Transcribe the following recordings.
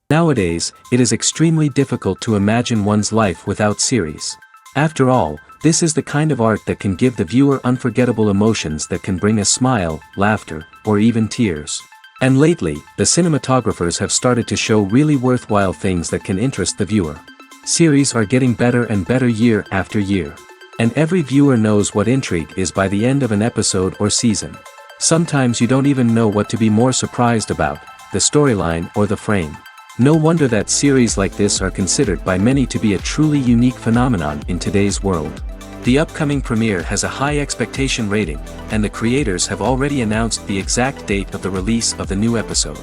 Nowadays, it is extremely difficult to imagine one's life without series. After all, this is the kind of art that can give the viewer unforgettable emotions that can bring a smile, laughter, or even tears. And lately, the cinematographers have started to show really worthwhile things that can interest the viewer. Series are getting better and better year after year. And every viewer knows what intrigue is by the end of an episode or season. Sometimes you don't even know what to be more surprised about, the storyline or the frame. No wonder that series like this are considered by many to be a truly unique phenomenon in today's world. The upcoming premiere has a high expectation rating, and the creators have already announced the exact date of the release of the new episode.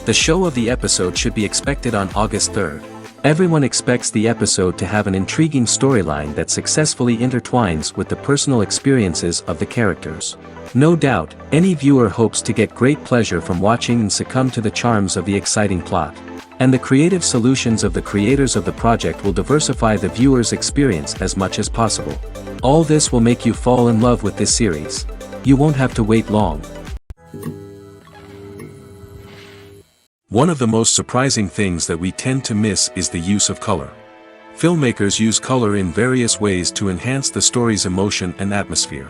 The show of the episode should be expected on August 3rd. Everyone expects the episode to have an intriguing storyline that successfully intertwines with the personal experiences of the characters. No doubt, any viewer hopes to get great pleasure from watching and succumb to the charms of the exciting plot. And the creative solutions of the creators of the project will diversify the viewer's experience as much as possible. All this will make you fall in love with this series. You won't have to wait long. One of the most surprising things that we tend to miss is the use of color. Filmmakers use color in various ways to enhance the story's emotion and atmosphere.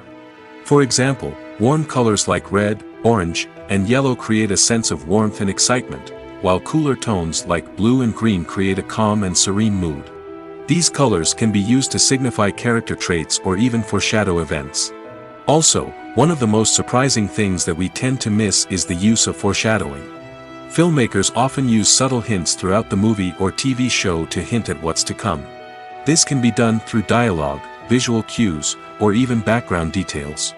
For example, warm colors like red, orange, and yellow create a sense of warmth and excitement, while cooler tones like blue and green create a calm and serene mood. These colors can be used to signify character traits or even foreshadow events. Also, one of the most surprising things that we tend to miss is the use of foreshadowing. Filmmakers often use subtle hints throughout the movie or TV show to hint at what's to come. This can be done through dialogue, visual cues, or even background details.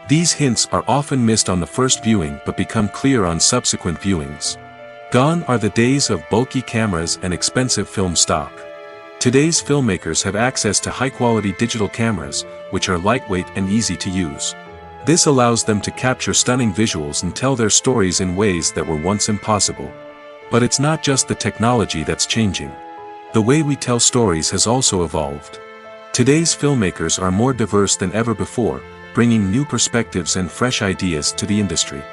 These hints are often missed on the first viewing but become clear on subsequent viewings. Gone are the days of bulky cameras and expensive film stock. Today's filmmakers have access to high-quality digital cameras, which are lightweight and easy to use. This allows them to capture stunning visuals and tell their stories in ways that were once impossible. But it's not just the technology that's changing. The way we tell stories has also evolved. Today's filmmakers are more diverse than ever before, bringing new perspectives and fresh ideas to the industry.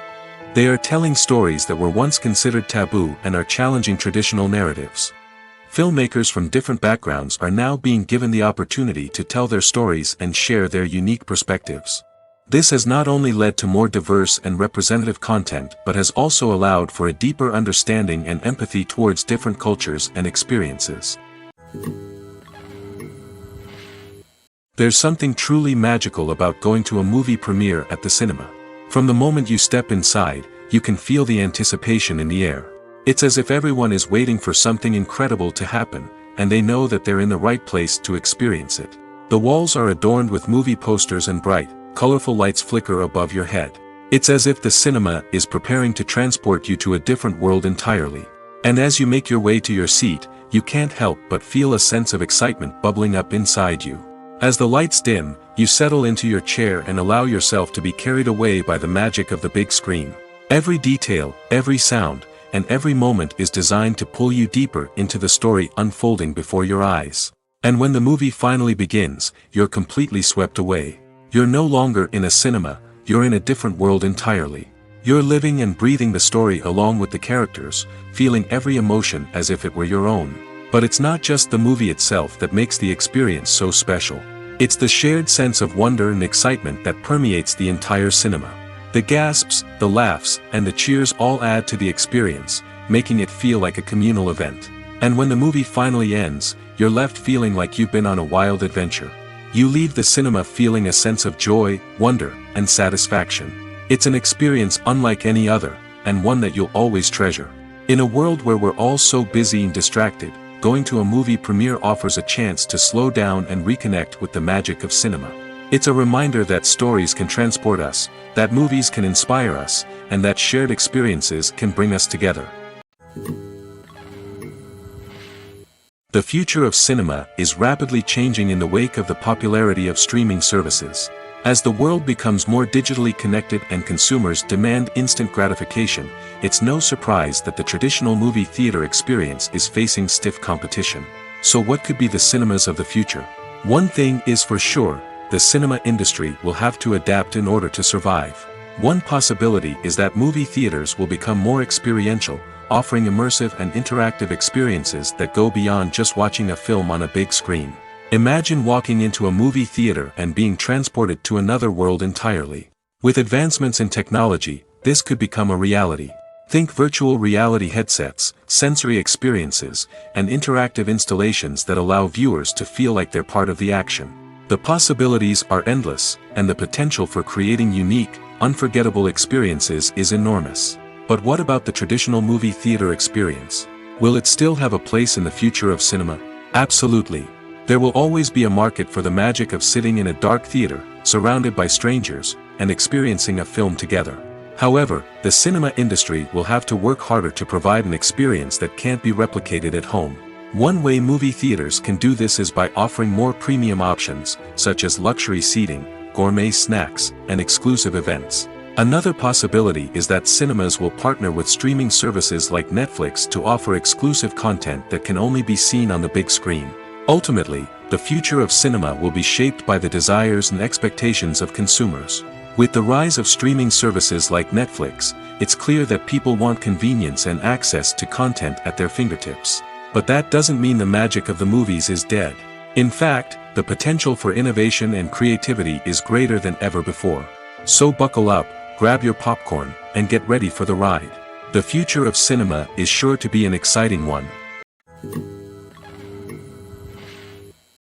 They are telling stories that were once considered taboo and are challenging traditional narratives. Filmmakers from different backgrounds are now being given the opportunity to tell their stories and share their unique perspectives. This has not only led to more diverse and representative content but has also allowed for a deeper understanding and empathy towards different cultures and experiences. There's something truly magical about going to a movie premiere at the cinema. From the moment you step inside, you can feel the anticipation in the air. It's as if everyone is waiting for something incredible to happen, and they know that they're in the right place to experience it. The walls are adorned with movie posters and bright, colorful lights flicker above your head. It's as if the cinema is preparing to transport you to a different world entirely. And as you make your way to your seat, you can't help but feel a sense of excitement bubbling up inside you. As the lights dim, you settle into your chair and allow yourself to be carried away by the magic of the big screen. Every detail, every sound, and every moment is designed to pull you deeper into the story unfolding before your eyes. And when the movie finally begins, you're completely swept away. You're no longer in a cinema, you're in a different world entirely. You're living and breathing the story along with the characters, feeling every emotion as if it were your own. But it's not just the movie itself that makes the experience so special. It's the shared sense of wonder and excitement that permeates the entire cinema. The gasps, the laughs, and the cheers all add to the experience, making it feel like a communal event. And when the movie finally ends, you're left feeling like you've been on a wild adventure. You leave the cinema feeling a sense of joy, wonder, and satisfaction. It's an experience unlike any other, and one that you'll always treasure. In a world where we're all so busy and distracted, going to a movie premiere offers a chance to slow down and reconnect with the magic of cinema. It's a reminder that stories can transport us, that movies can inspire us, and that shared experiences can bring us together. The future of cinema is rapidly changing in the wake of the popularity of streaming services. As the world becomes more digitally connected and consumers demand instant gratification, it's no surprise that the traditional movie theater experience is facing stiff competition. So what could be the cinemas of the future? One thing is for sure, the cinema industry will have to adapt in order to survive. One possibility is that movie theaters will become more experiential, offering immersive and interactive experiences that go beyond just watching a film on a big screen. Imagine walking into a movie theater and being transported to another world entirely. With advancements in technology, this could become a reality. Think virtual reality headsets, sensory experiences, and interactive installations that allow viewers to feel like they're part of the action. The possibilities are endless, and the potential for creating unique, unforgettable experiences is enormous. But what about the traditional movie theater experience? Will it still have a place in the future of cinema? Absolutely. There will always be a market for the magic of sitting in a dark theater, surrounded by strangers, and experiencing a film together. However, the cinema industry will have to work harder to provide an experience that can't be replicated at home. One way movie theaters can do this is by offering more premium options, such as luxury seating, gourmet snacks, and exclusive events. Another possibility is that cinemas will partner with streaming services like Netflix to offer exclusive content that can only be seen on the big screen. Ultimately, the future of cinema will be shaped by the desires and expectations of consumers. With the rise of streaming services like Netflix, it's clear that people want convenience and access to content at their fingertips. But that doesn't mean the magic of the movies is dead. In fact, the potential for innovation and creativity is greater than ever before. So buckle up, grab your popcorn, and get ready for the ride. The future of cinema is sure to be an exciting one.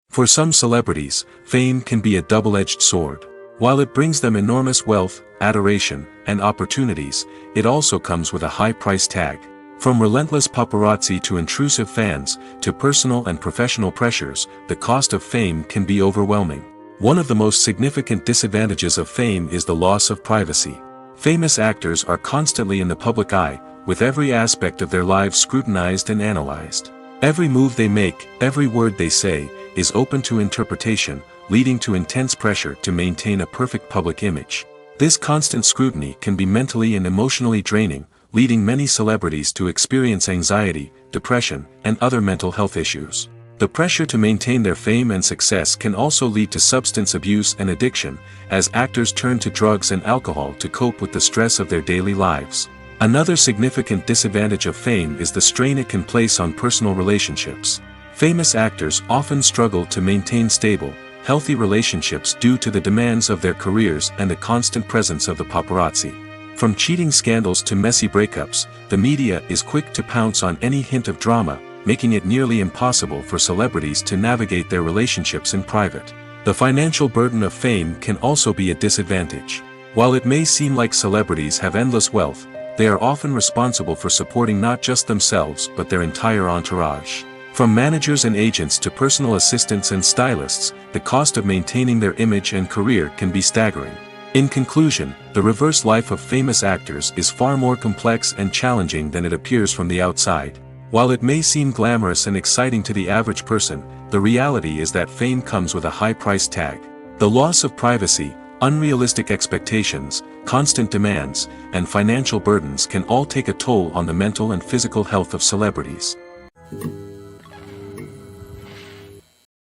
For some celebrities, fame can be a double-edged sword. While it brings them enormous wealth, adoration, and opportunities, it also comes with a high price tag. From relentless paparazzi to intrusive fans, to personal and professional pressures, the cost of fame can be overwhelming. One of the most significant disadvantages of fame is the loss of privacy. Famous actors are constantly in the public eye, with every aspect of their lives scrutinized and analyzed. Every move they make, every word they say, is open to interpretation, leading to intense pressure to maintain a perfect public image. This constant scrutiny can be mentally and emotionally draining, leading many celebrities to experience anxiety, depression, and other mental health issues. The pressure to maintain their fame and success can also lead to substance abuse and addiction, as actors turn to drugs and alcohol to cope with the stress of their daily lives. Another significant disadvantage of fame is the strain it can place on personal relationships. Famous actors often struggle to maintain stable, healthy relationships due to the demands of their careers and the constant presence of the paparazzi. From cheating scandals to messy breakups, the media is quick to pounce on any hint of drama, making it nearly impossible for celebrities to navigate their relationships in private. The financial burden of fame can also be a disadvantage. While it may seem like celebrities have endless wealth, they are often responsible for supporting not just themselves but their entire entourage. From managers and agents to personal assistants and stylists, the cost of maintaining their image and career can be staggering. In conclusion, the reverse life of famous actors is far more complex and challenging than it appears from the outside. While it may seem glamorous and exciting to the average person, the reality is that fame comes with a high price tag. The loss of privacy, unrealistic expectations, constant demands, and financial burdens can all take a toll on the mental and physical health of celebrities.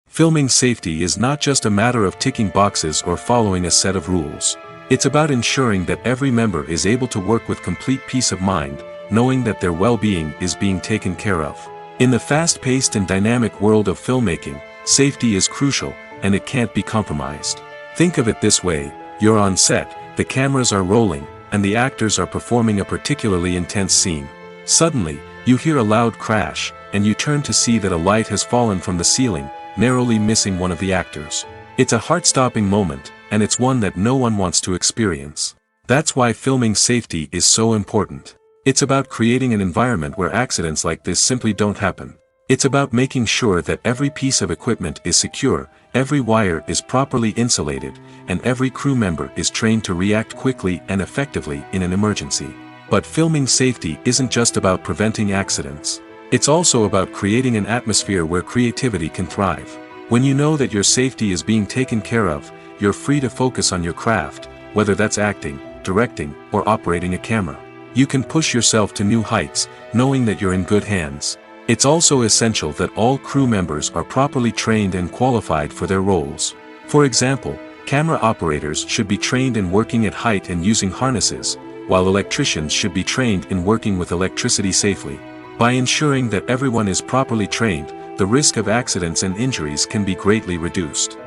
Filming safety is not just a matter of ticking boxes or following a set of rules. It's about ensuring that every member is able to work with complete peace of mind, knowing that their well-being is being taken care of. In the fast-paced and dynamic world of filmmaking, safety is crucial, and it can't be compromised. Think of it this way: you're on set, the cameras are rolling, and the actors are performing a particularly intense scene. Suddenly, You hear a loud crash, and you turn to see that a light has fallen from the ceiling, narrowly missing one of the actors. It's a heart-stopping moment, and it's one that no one wants to experience. That's why filming safety is so important. It's about creating an environment where accidents like this simply don't happen. It's about making sure that every piece of equipment is secure, every wire is properly insulated, and every crew member is trained to react quickly and effectively in an emergency. But filming safety isn't just about preventing accidents. It's also about creating an atmosphere where creativity can thrive. When you know that your safety is being taken care of, you're free to focus on your craft, whether that's acting, directing, or operating a camera. You can push yourself to new heights, knowing that you're in good hands. It's also essential that all crew members are properly trained and qualified for their roles. For example, camera operators should be trained in working at height and using harnesses, while electricians should be trained in working with electricity safely. By ensuring that everyone is properly trained, the risk of accidents and injuries can be greatly reduced.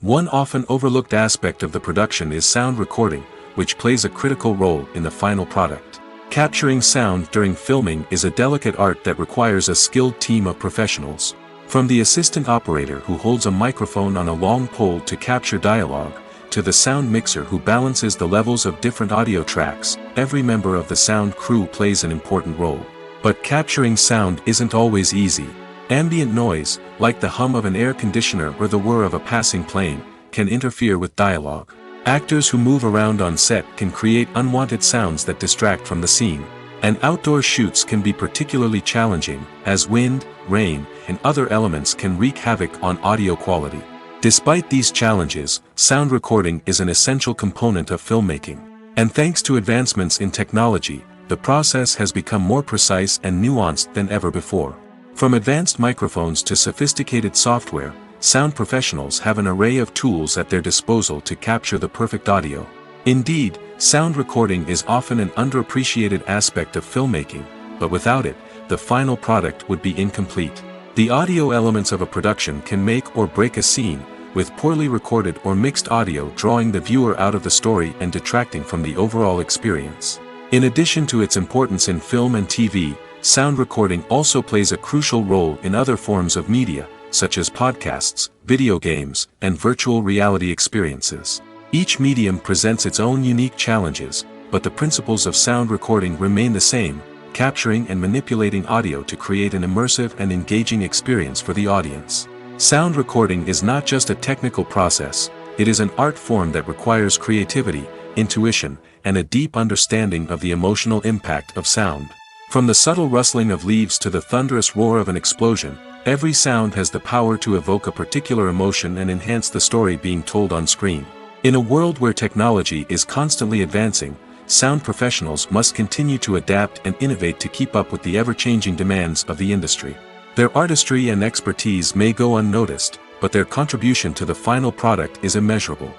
One often overlooked aspect of the production is sound recording, which plays a critical role in the final product. Capturing sound during filming is a delicate art that requires a skilled team of professionals. From the assistant operator who holds a microphone on a long pole to capture dialogue, to the sound mixer who balances the levels of different audio tracks, every member of the sound crew plays an important role. But capturing sound isn't always easy. Ambient noise, like the hum of an air conditioner or the whir of a passing plane, can interfere with dialogue. Actors who move around on set can create unwanted sounds that distract from the scene. And outdoor shoots can be particularly challenging, as wind, rain, and other elements can wreak havoc on audio quality. Despite these challenges, sound recording is an essential component of filmmaking. And thanks to advancements in technology, the process has become more precise and nuanced than ever before. From advanced microphones to sophisticated software, sound professionals have an array of tools at their disposal to capture the perfect audio. Indeed, sound recording is often an underappreciated aspect of filmmaking, but without it, the final product would be incomplete. The audio elements of a production can make or break a scene, with poorly recorded or mixed audio drawing the viewer out of the story and detracting from the overall experience. In addition to its importance in film and TV, sound recording also plays a crucial role in other forms of media, such as podcasts, video games, and virtual reality experiences. Each medium presents its own unique challenges, but the principles of sound recording remain the same: capturing and manipulating audio to create an immersive and engaging experience for the audience. Sound recording is not just a technical process, it is an art form that requires creativity, intuition, and a deep understanding of the emotional impact of sound. From the subtle rustling of leaves to the thunderous roar of an explosion, every sound has the power to evoke a particular emotion and enhance the story being told on screen. In a world where technology is constantly advancing, sound professionals must continue to adapt and innovate to keep up with the ever-changing demands of the industry. Their artistry and expertise may go unnoticed, but their contribution to the final product is immeasurable.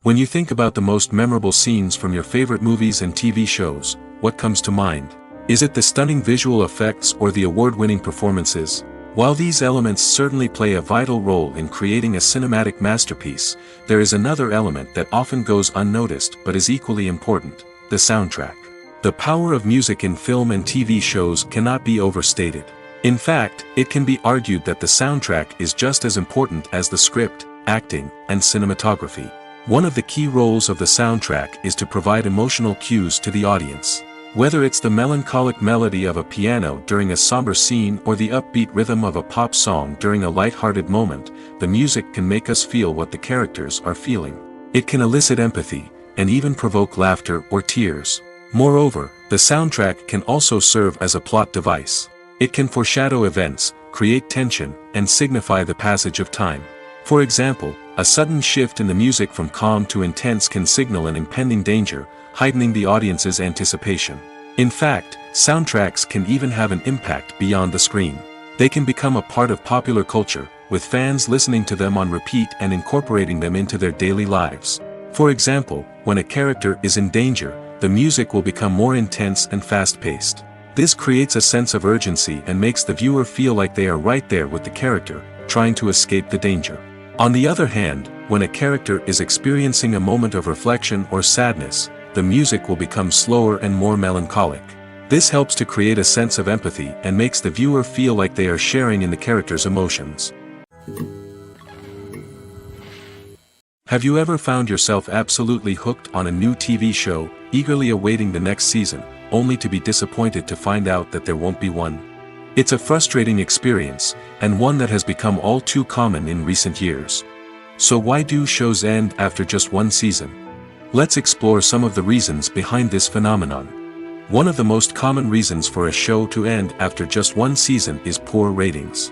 When you think about the most memorable scenes from your favorite movies and TV shows, what comes to mind? Is it the stunning visual effects or the award-winning performances? While these elements certainly play a vital role in creating a cinematic masterpiece, there is another element that often goes unnoticed but is equally important: the soundtrack. The power of music in film and TV shows cannot be overstated. In fact, it can be argued that the soundtrack is just as important as the script, acting, and cinematography. One of the key roles of the soundtrack is to provide emotional cues to the audience. Whether it's the melancholic melody of a piano during a somber scene or the upbeat rhythm of a pop song during a light-hearted moment, the music can make us feel what the characters are feeling. It can elicit empathy, and even provoke laughter or tears. Moreover, the soundtrack can also serve as a plot device. It can foreshadow events, create tension, and signify the passage of time. For example, a sudden shift in the music from calm to intense can signal an impending danger, heightening the audience's anticipation. In fact, soundtracks can even have an impact beyond the screen. They can become a part of popular culture, with fans listening to them on repeat and incorporating them into their daily lives. For example, when a character is in danger, the music will become more intense and fast-paced. This creates a sense of urgency and makes the viewer feel like they are right there with the character, trying to escape the danger. On the other hand, when a character is experiencing a moment of reflection or sadness, the music will become slower and more melancholic. This helps to create a sense of empathy and makes the viewer feel like they are sharing in the character's emotions. Have you ever found yourself absolutely hooked on a new TV show, eagerly awaiting the next season, only to be disappointed to find out that there won't be one? It's a frustrating experience, and one that has become all too common in recent years. So why do shows end after just one season? Let's explore some of the reasons behind this phenomenon. One of the most common reasons for a show to end after just one season is poor ratings.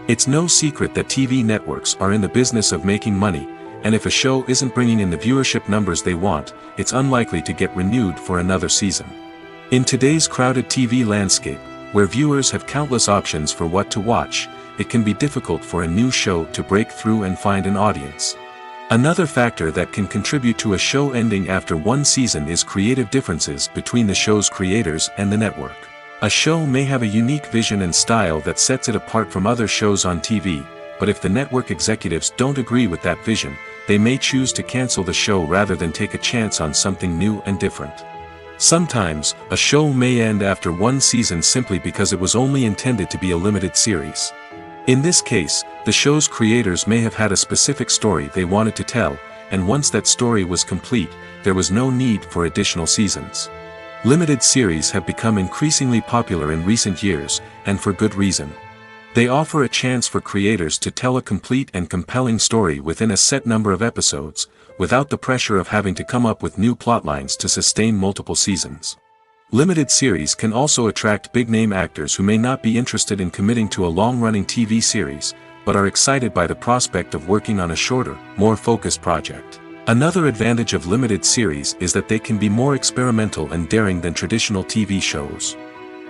It's no secret that TV networks are in the business of making money, and if a show isn't bringing in the viewership numbers they want, it's unlikely to get renewed for another season. In today's crowded TV landscape, where viewers have countless options for what to watch, it can be difficult for a new show to break through and find an audience. Another factor that can contribute to a show ending after one season is creative differences between the show's creators and the network. A show may have a unique vision and style that sets it apart from other shows on TV, but if the network executives don't agree with that vision, they may choose to cancel the show rather than take a chance on something new and different. Sometimes, a show may end after one season simply because it was only intended to be a limited series. In this case, the show's creators may have had a specific story they wanted to tell, and once that story was complete, there was no need for additional seasons. Limited series have become increasingly popular in recent years, and for good reason. They offer a chance for creators to tell a complete and compelling story within a set number of episodes, without the pressure of having to come up with new plotlines to sustain multiple seasons. Limited series can also attract big-name actors who may not be interested in committing to a long-running TV series, but are excited by the prospect of working on a shorter, more focused project. Another advantage of limited series is that they can be more experimental and daring than traditional TV shows.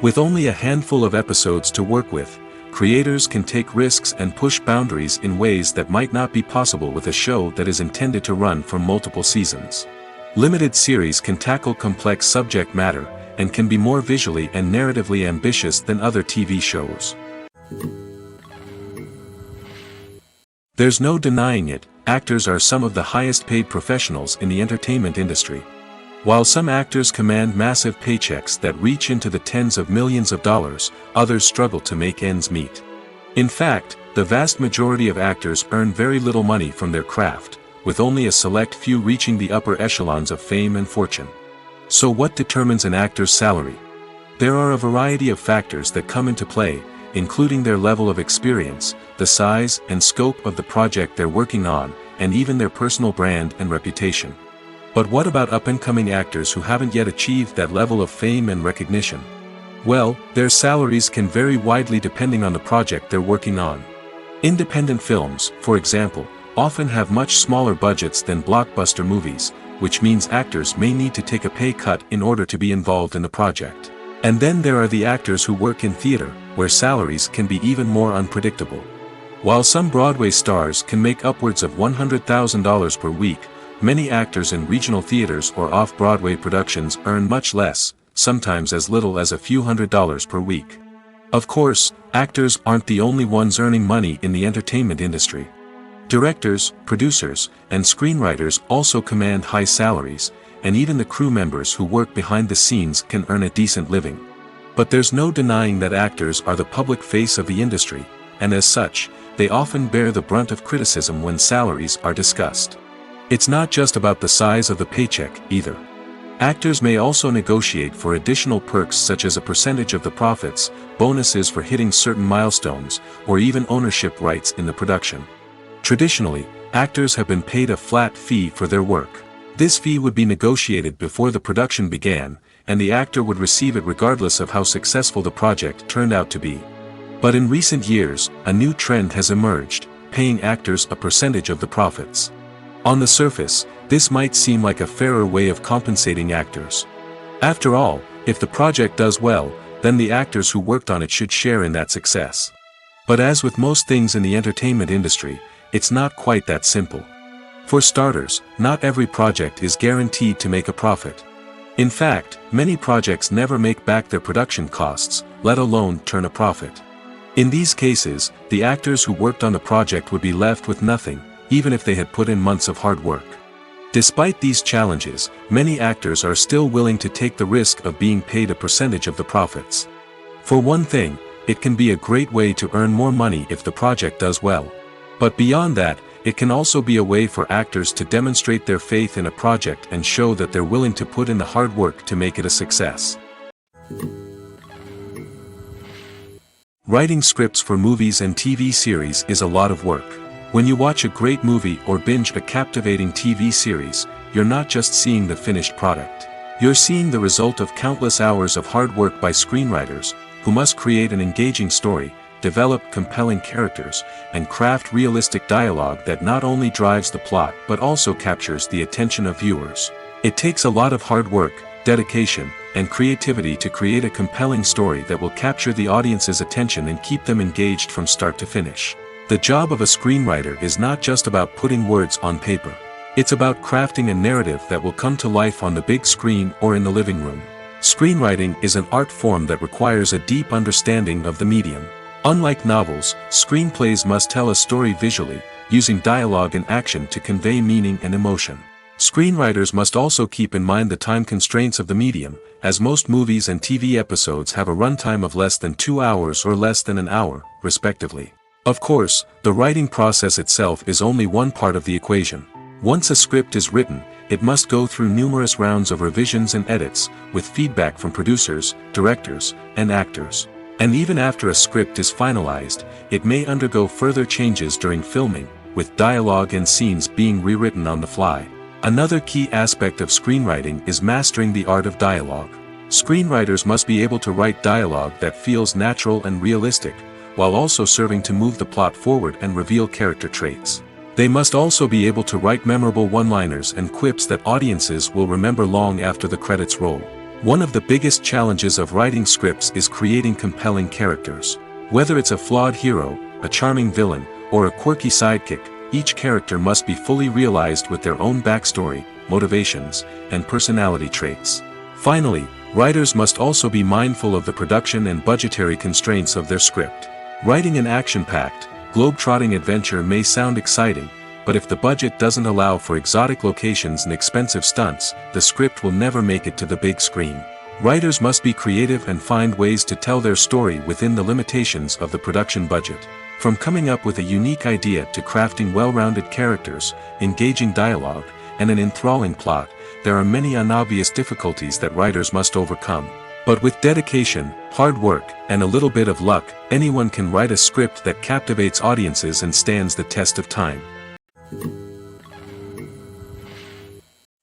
With only a handful of episodes to work with, creators can take risks and push boundaries in ways that might not be possible with a show that is intended to run for multiple seasons. Limited series can tackle complex subject matter, and can be more visually and narratively ambitious than other TV shows. There's no denying it, actors are some of the highest paid professionals in the entertainment industry. While some actors command massive paychecks that reach into the tens of millions of dollars, others struggle to make ends meet. In fact, the vast majority of actors earn very little money from their craft, with only a select few reaching the upper echelons of fame and fortune. So what determines an actor's salary? There are a variety of factors that come into play, including their level of experience, the size and scope of the project they're working on, and even their personal brand and reputation. But what about up-and-coming actors who haven't yet achieved that level of fame and recognition? Well, their salaries can vary widely depending on the project they're working on. Independent films, for example, often have much smaller budgets than blockbuster movies, which means actors may need to take a pay cut in order to be involved in the project. And then there are the actors who work in theater, where salaries can be even more unpredictable. While some Broadway stars can make upwards of $100,000 per week, many actors in regional theaters or off-Broadway productions earn much less, sometimes as little as a few $100s per week. Of course, actors aren't the only ones earning money in the entertainment industry. Directors, producers, and screenwriters also command high salaries, and even the crew members who work behind the scenes can earn a decent living. But there's no denying that actors are the public face of the industry, and as such, they often bear the brunt of criticism when salaries are discussed. It's not just about the size of the paycheck, either. Actors may also negotiate for additional perks such as a percentage of the profits, bonuses for hitting certain milestones, or even ownership rights in the production. Traditionally, actors have been paid a flat fee for their work. This fee would be negotiated before the production began, and the actor would receive it regardless of how successful the project turned out to be. But in recent years, a new trend has emerged, paying actors a percentage of the profits. On the surface, this might seem like a fairer way of compensating actors. After all, if the project does well, then the actors who worked on it should share in that success. But as with most things in the entertainment industry, it's not quite that simple. For starters, not every project is guaranteed to make a profit. In fact, many projects never make back their production costs, let alone turn a profit. In these cases, the actors who worked on the project would be left with nothing, even if they had put in months of hard work. Despite these challenges, many actors are still willing to take the risk of being paid a percentage of the profits. For one thing, it can be a great way to earn more money if the project does well. But beyond that, it can also be a way for actors to demonstrate their faith in a project and show that they're willing to put in the hard work to make it a success. Writing scripts for movies and TV series is a lot of work. When you watch a great movie or binge a captivating TV series, you're not just seeing the finished product. You're seeing the result of countless hours of hard work by screenwriters, who must create an engaging story, develop compelling characters, and craft realistic dialogue that not only drives the plot but also captures the attention of viewers. It takes a lot of hard work, dedication, and creativity to create a compelling story that will capture the audience's attention and keep them engaged from start to finish. The job of a screenwriter is not just about putting words on paper. It's about crafting a narrative that will come to life on the big screen or in the living room. Screenwriting is an art form that requires a deep understanding of the medium. Unlike novels, screenplays must tell a story visually, using dialogue and action to convey meaning and emotion. Screenwriters must also keep in mind the time constraints of the medium, as most movies and TV episodes have a runtime of less than 2 hours or less than an hour, respectively. Of course, the writing process itself is only one part of the equation. Once a script is written, it must go through numerous rounds of revisions and edits, with feedback from producers, directors, and actors. And even after a script is finalized, it may undergo further changes during filming, with dialogue and scenes being rewritten on the fly. Another key aspect of screenwriting is mastering the art of dialogue. Screenwriters must be able to write dialogue that feels natural and realistic, while also serving to move the plot forward and reveal character traits. They must also be able to write memorable one-liners and quips that audiences will remember long after the credits roll. One of the biggest challenges of writing scripts is creating compelling characters. Whether it's a flawed hero, a charming villain, or a quirky sidekick, each character must be fully realized with their own backstory, motivations, and personality traits. Finally, writers must also be mindful of the production and budgetary constraints of their script. Writing an action-packed, globe-trotting adventure may sound exciting, but if the budget doesn't allow for exotic locations and expensive stunts, the script will never make it to the big screen. Writers must be creative and find ways to tell their story within the limitations of the production budget. From coming up with a unique idea to crafting well-rounded characters, engaging dialogue, and an enthralling plot, there are many unobvious difficulties that writers must overcome. But with dedication, hard work, and a little bit of luck, anyone can write a script that captivates audiences and stands the test of time.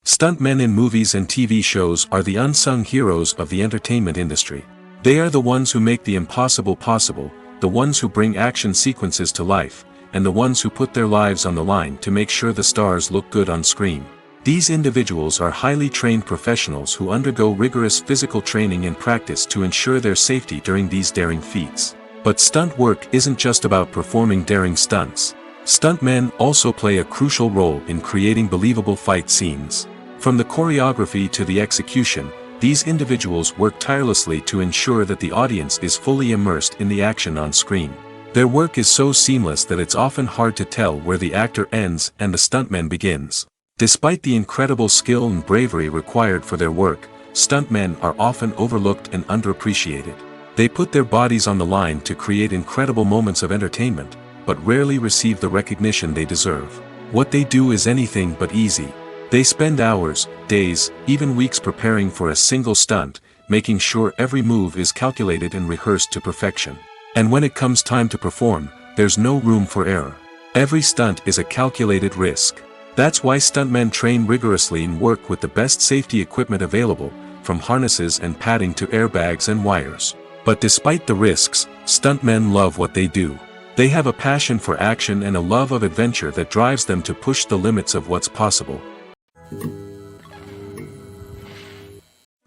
Stuntmen in movies and TV shows are the unsung heroes of the entertainment industry. They are the ones who make the impossible possible, the ones who bring action sequences to life, and the ones who put their lives on the line to make sure the stars look good on screen. These individuals are highly trained professionals who undergo rigorous physical training and practice to ensure their safety during these daring feats. But stunt work isn't just about performing daring stunts. Stuntmen also play a crucial role in creating believable fight scenes. From the choreography to the execution, these individuals work tirelessly to ensure that the audience is fully immersed in the action on screen. Their work is so seamless that it's often hard to tell where the actor ends and the stuntman begins. Despite the incredible skill and bravery required for their work, stuntmen are often overlooked and underappreciated. They put their bodies on the line to create incredible moments of entertainment, but rarely receive the recognition they deserve. What they do is anything but easy. They spend hours, days, even weeks preparing for a single stunt, making sure every move is calculated and rehearsed to perfection. And when it comes time to perform, there's no room for error. Every stunt is a calculated risk. That's why stuntmen train rigorously and work with the best safety equipment available, from harnesses and padding to airbags and wires. But despite the risks, stuntmen love what they do. They have a passion for action and a love of adventure that drives them to push the limits of what's possible.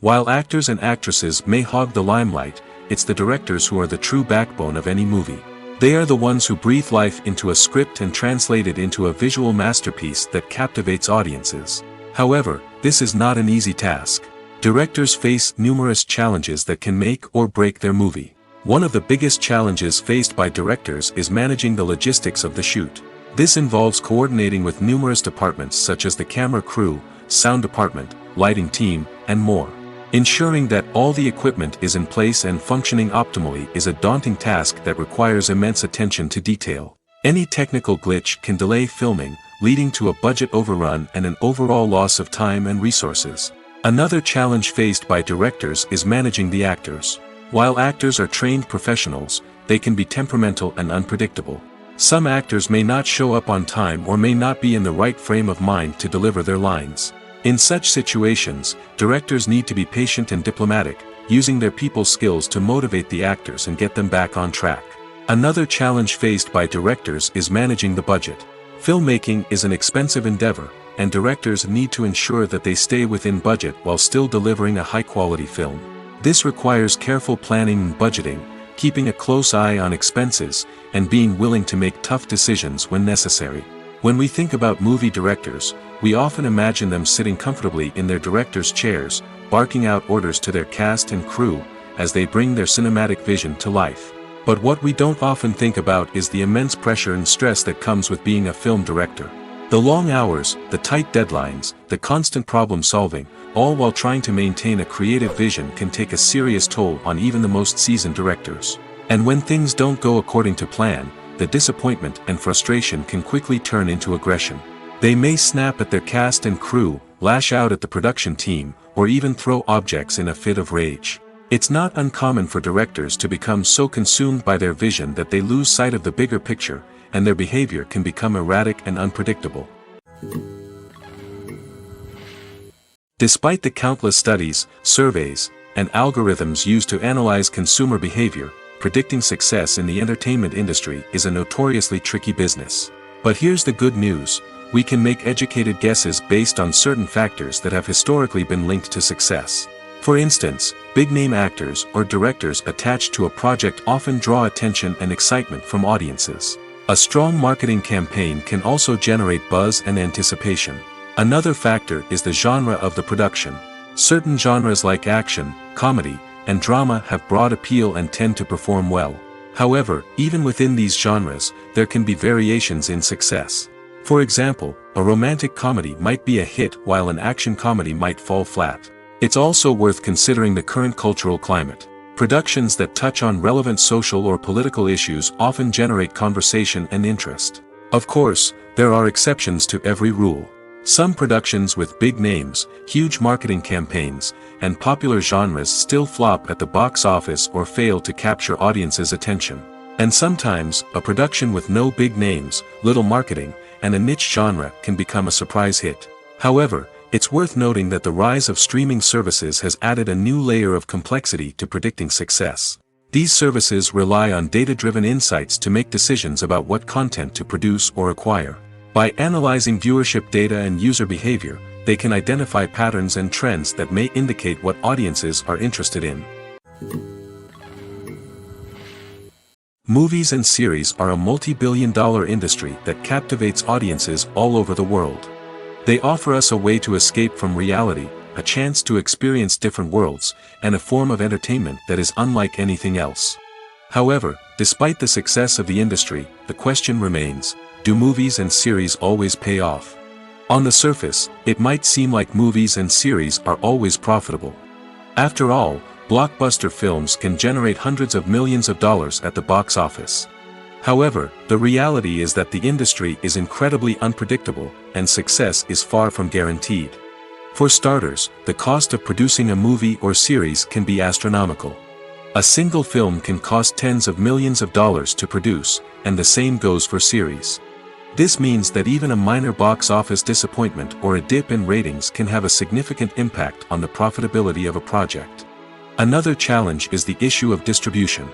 While actors and actresses may hog the limelight, it's the directors who are the true backbone of any movie. They are the ones who breathe life into a script and translate it into a visual masterpiece that captivates audiences. However, this is not an easy task. Directors face numerous challenges that can make or break their movie. One of the biggest challenges faced by directors is managing the logistics of the shoot. This involves coordinating with numerous departments such as the camera crew, sound department, lighting team, and more. Ensuring that all the equipment is in place and functioning optimally is a daunting task that requires immense attention to detail. Any technical glitch can delay filming, leading to a budget overrun and an overall loss of time and resources. Another challenge faced by directors is managing the actors. While actors are trained professionals, they can be temperamental and unpredictable. Some actors may not show up on time or may not be in the right frame of mind to deliver their lines. In such situations, directors need to be patient and diplomatic, using their people skills to motivate the actors and get them back on track. Another challenge faced by directors is managing the budget. Filmmaking is an expensive endeavor, and directors need to ensure that they stay within budget while still delivering a high-quality film. This requires careful planning and budgeting, keeping a close eye on expenses, and being willing to make tough decisions when necessary. When we think about movie directors, we often imagine them sitting comfortably in their director's chairs, barking out orders to their cast and crew, as they bring their cinematic vision to life. But what we don't often think about is the immense pressure and stress that comes with being a film director. The long hours, the tight deadlines, the constant problem solving, all while trying to maintain a creative vision can take a serious toll on even the most seasoned directors. And when things don't go according to plan, the disappointment and frustration can quickly turn into aggression. They may snap at their cast and crew, lash out at the production team, or even throw objects in a fit of rage. It's not uncommon for directors to become so consumed by their vision that they lose sight of the bigger picture, and their behavior can become erratic and unpredictable. Despite the countless studies, surveys, and algorithms used to analyze consumer behavior, predicting success in the entertainment industry is a notoriously tricky business. But here's the good news: we can make educated guesses based on certain factors that have historically been linked to success. For instance, big-name actors or directors attached to a project often draw attention and excitement from audiences. A strong marketing campaign can also generate buzz and anticipation. Another factor is the genre of the production. Certain genres like action, comedy, and drama have broad appeal and tend to perform well. However, even within these genres, there can be variations in success. For example, a romantic comedy might be a hit while an action comedy might fall flat. It's also worth considering the current cultural climate. Productions that touch on relevant social or political issues often generate conversation and interest. Of course, there are exceptions to every rule. Some productions with big names, huge marketing campaigns, and popular genres still flop at the box office or fail to capture audiences' attention. And sometimes, a production with no big names, little marketing, and a niche genre can become a surprise hit. However, it's worth noting that the rise of streaming services has added a new layer of complexity to predicting success. These services rely on data-driven insights to make decisions about what content to produce or acquire. By analyzing viewership data and user behavior, they can identify patterns and trends that may indicate what audiences are interested in. Movies and series are a multi-billion-dollar industry that captivates audiences all over the world. They offer us a way to escape from reality, a chance to experience different worlds, and a form of entertainment that is unlike anything else. However, despite the success of the industry, the question remains: do movies and series always pay off? On the surface, it might seem like movies and series are always profitable. After all, blockbuster films can generate hundreds of millions of dollars at the box office. However, the reality is that the industry is incredibly unpredictable, and success is far from guaranteed. For starters, the cost of producing a movie or series can be astronomical. A single film can cost tens of millions of dollars to produce, and the same goes for series. This means that even a minor box office disappointment or a dip in ratings can have a significant impact on the profitability of a project. Another challenge is the issue of distribution.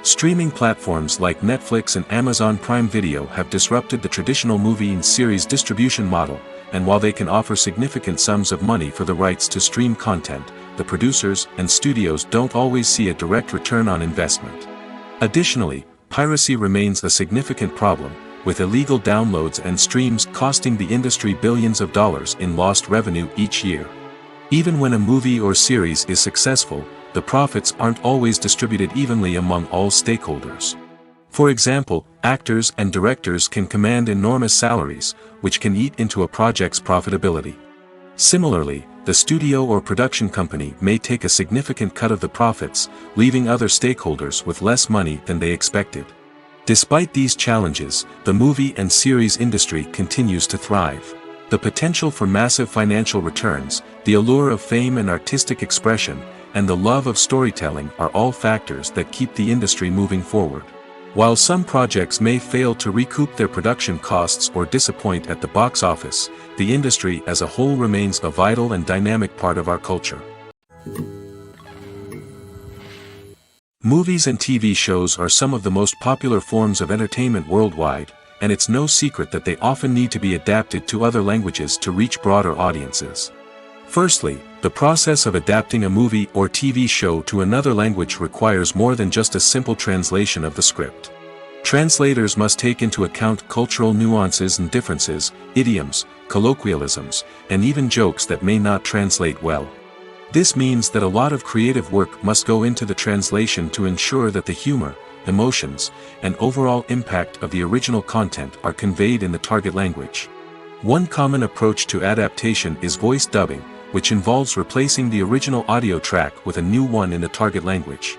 Streaming platforms like Netflix and Amazon Prime Video have disrupted the traditional movie and series distribution model, and while they can offer significant sums of money for the rights to stream content, the producers and studios don't always see a direct return on investment. Additionally, piracy remains a significant problem, with illegal downloads and streams costing the industry billions of dollars in lost revenue each year. Even when a movie or series is successful, the profits aren't always distributed evenly among all stakeholders. For example, actors and directors can command enormous salaries, which can eat into a project's profitability. Similarly, the studio or production company may take a significant cut of the profits, leaving other stakeholders with less money than they expected. Despite these challenges, the movie and series industry continues to thrive. The potential for massive financial returns, the allure of fame and artistic expression, and the love of storytelling are all factors that keep the industry moving forward. While some projects may fail to recoup their production costs or disappoint at the box office, the industry as a whole remains a vital and dynamic part of our culture. Movies and TV shows are some of the most popular forms of entertainment worldwide, and it's no secret that they often need to be adapted to other languages to reach broader audiences. Firstly, the process of adapting a movie or TV show to another language requires more than just a simple translation of the script. Translators must take into account cultural nuances and differences, idioms, colloquialisms, and even jokes that may not translate well. This means that a lot of creative work must go into the translation to ensure that the humor, emotions, and overall impact of the original content are conveyed in the target language. One common approach to adaptation is voice dubbing, which involves replacing the original audio track with a new one in the target language.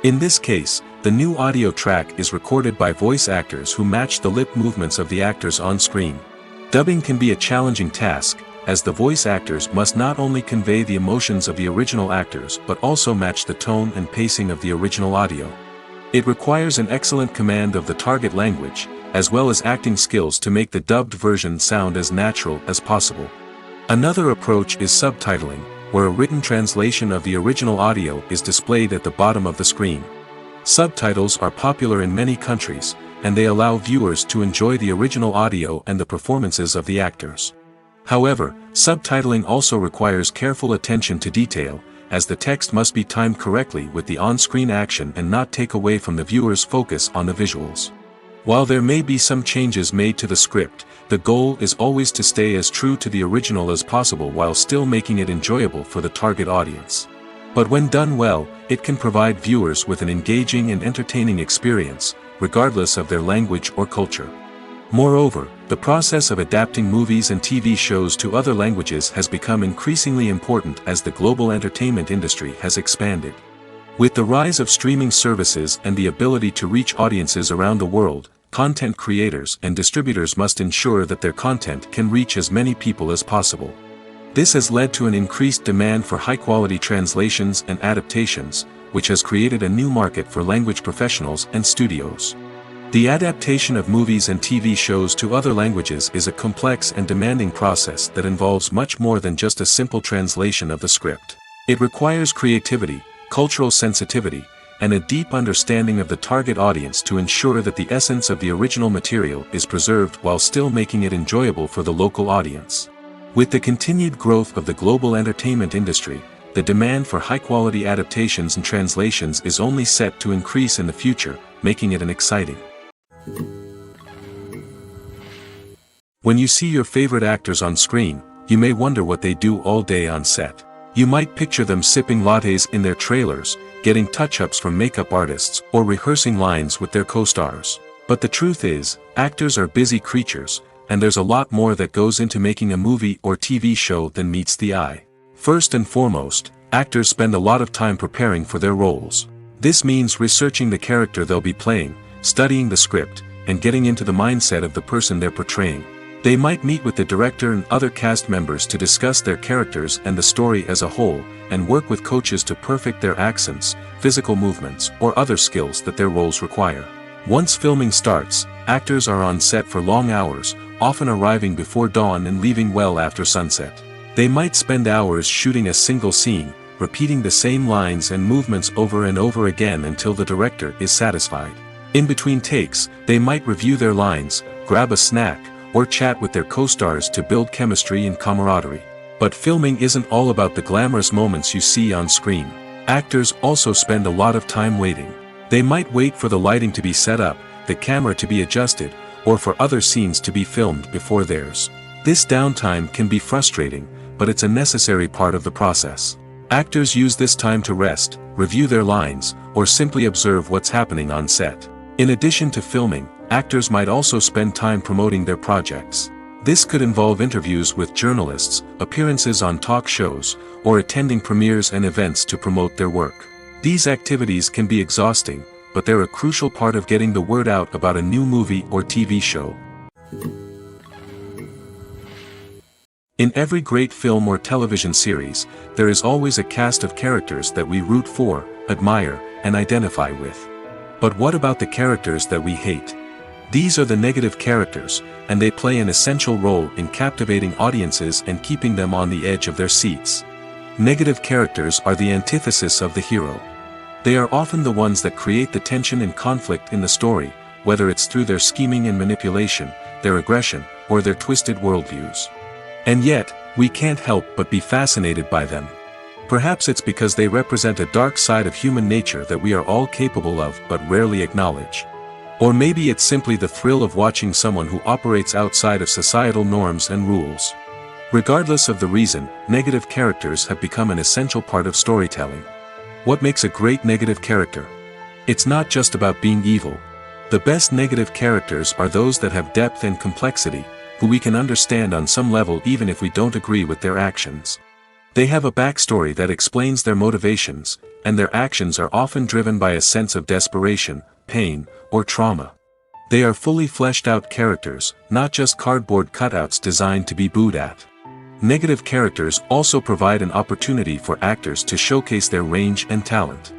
In this case, the new audio track is recorded by voice actors who match the lip movements of the actors on screen. Dubbing can be a challenging task, as the voice actors must not only convey the emotions of the original actors but also match the tone and pacing of the original audio. It requires an excellent command of the target language, as well as acting skills to make the dubbed version sound as natural as possible. Another approach is subtitling, where a written translation of the original audio is displayed at the bottom of the screen. Subtitles are popular in many countries, and they allow viewers to enjoy the original audio and the performances of the actors. However, subtitling also requires careful attention to detail, as the text must be timed correctly with the on-screen action and not take away from the viewer's focus on the visuals. While there may be some changes made to the script, the goal is always to stay as true to the original as possible while still making it enjoyable for the target audience. But when done well, it can provide viewers with an engaging and entertaining experience, regardless of their language or culture. Moreover, the process of adapting movies and TV shows to other languages has become increasingly important as the global entertainment industry has expanded. With the rise of streaming services and the ability to reach audiences around the world, content creators and distributors must ensure that their content can reach as many people as possible. This has led to an increased demand for high-quality translations and adaptations, which has created a new market for language professionals and studios. The adaptation of movies and TV shows to other languages is a complex and demanding process that involves much more than just a simple translation of the script. It requires creativity, cultural sensitivity, and a deep understanding of the target audience to ensure that the essence of the original material is preserved while still making it enjoyable for the local audience. With the continued growth of the global entertainment industry, the demand for high-quality adaptations and translations is only set to increase in the future, making it an exciting. When you see your favorite actors on screen, you may wonder what they do all day on set. You might picture them sipping lattes in their trailers, getting touch-ups from makeup artists, or rehearsing lines with their co-stars. But the truth is, actors are busy creatures, and there's a lot more that goes into making a movie or TV show than meets the eye. First and foremost, actors spend a lot of time preparing for their roles. This means researching the character they'll be playing, studying the script, and getting into the mindset of the person they're portraying. They might meet with the director and other cast members to discuss their characters and the story as a whole, and work with coaches to perfect their accents, physical movements, or other skills that their roles require. Once filming starts, actors are on set for long hours, often arriving before dawn and leaving well after sunset. They might spend hours shooting a single scene, repeating the same lines and movements over and over again until the director is satisfied. In between takes, they might review their lines, grab a snack, or chat with their co-stars to build chemistry and camaraderie. But filming isn't all about the glamorous moments you see on screen. Actors also spend a lot of time waiting. They might wait for the lighting to be set up, the camera to be adjusted, or for other scenes to be filmed before theirs. This downtime can be frustrating, but it's a necessary part of the process. Actors use this time to rest, review their lines, or simply observe what's happening on set. In addition to filming, actors might also spend time promoting their projects. This could involve interviews with journalists, appearances on talk shows, or attending premieres and events to promote their work. These activities can be exhausting, but they're a crucial part of getting the word out about a new movie or TV show. In every great film or television series, there is always a cast of characters that we root for, admire, and identify with. But what about the characters that we hate? These are the negative characters, and they play an essential role in captivating audiences and keeping them on the edge of their seats. Negative characters are the antithesis of the hero. They are often the ones that create the tension and conflict in the story, whether it's through their scheming and manipulation, their aggression, or their twisted worldviews. And yet, we can't help but be fascinated by them. Perhaps it's because they represent a dark side of human nature that we are all capable of but rarely acknowledge. Or maybe it's simply the thrill of watching someone who operates outside of societal norms and rules. Regardless of the reason, negative characters have become an essential part of storytelling. What makes a great negative character? It's not just about being evil. The best negative characters are those that have depth and complexity, who we can understand on some level even if we don't agree with their actions. They have a backstory that explains their motivations, and their actions are often driven by a sense of desperation, pain, or trauma. They are fully fleshed out characters, not just cardboard cutouts designed to be booed at. Negative characters also provide an opportunity for actors to showcase their range and talent.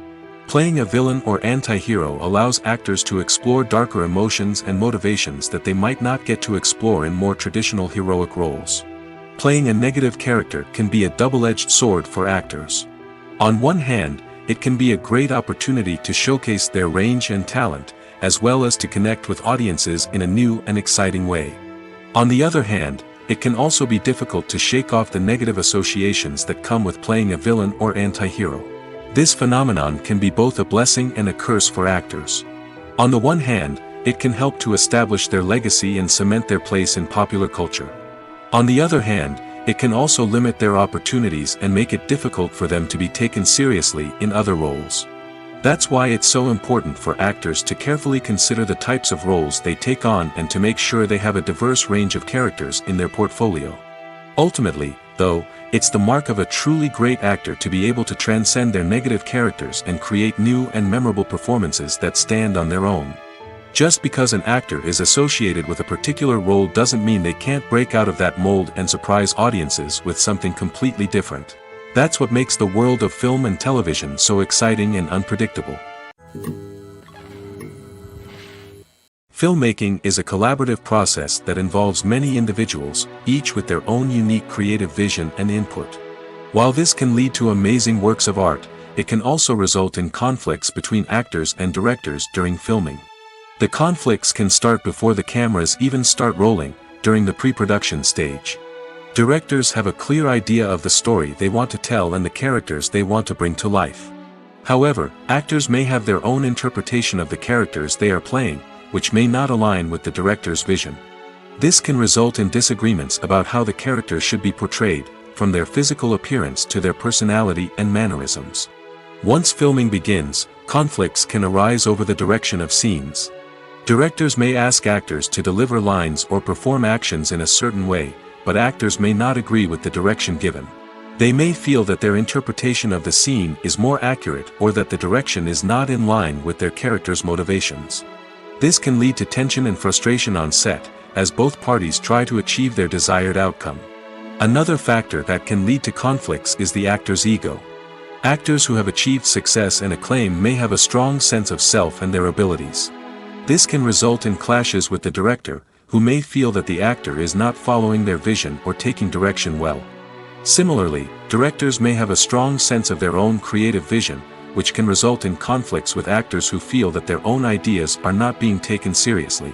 Playing a villain or anti-hero allows actors to explore darker emotions and motivations that they might not get to explore in more traditional heroic roles. Playing a negative character can be a double-edged sword for actors. On one hand, it can be a great opportunity to showcase their range and talent, as well as to connect with audiences in a new and exciting way. On the other hand, it can also be difficult to shake off the negative associations that come with playing a villain or anti-hero. This phenomenon can be both a blessing and a curse for actors. On the one hand, it can help to establish their legacy and cement their place in popular culture. On the other hand, it can also limit their opportunities and make it difficult for them to be taken seriously in other roles. That's why it's so important for actors to carefully consider the types of roles they take on and to make sure they have a diverse range of characters in their portfolio. Ultimately, though, it's the mark of a truly great actor to be able to transcend their negative characters and create new and memorable performances that stand on their own. Just because an actor is associated with a particular role doesn't mean they can't break out of that mold and surprise audiences with something completely different. That's what makes the world of film and television so exciting and unpredictable. Filmmaking is a collaborative process that involves many individuals, each with their own unique creative vision and input. While this can lead to amazing works of art, it can also result in conflicts between actors and directors during filming. The conflicts can start before the cameras even start rolling, during the pre-production stage. Directors have a clear idea of the story they want to tell and the characters they want to bring to life. However, actors may have their own interpretation of the characters they are playing, which may not align with the director's vision. This can result in disagreements about how the characters should be portrayed, from their physical appearance to their personality and mannerisms. Once filming begins, conflicts can arise over the direction of scenes. Directors may ask actors to deliver lines or perform actions in a certain way, but actors may not agree with the direction given. They may feel that their interpretation of the scene is more accurate or that the direction is not in line with their character's motivations. This can lead to tension and frustration on set, as both parties try to achieve their desired outcome. Another factor that can lead to conflicts is the actor's ego. Actors who have achieved success and acclaim may have a strong sense of self and their abilities. This can result in clashes with the director, who may feel that the actor is not following their vision or taking direction well. Similarly, directors may have a strong sense of their own creative vision, which can result in conflicts with actors who feel that their own ideas are not being taken seriously.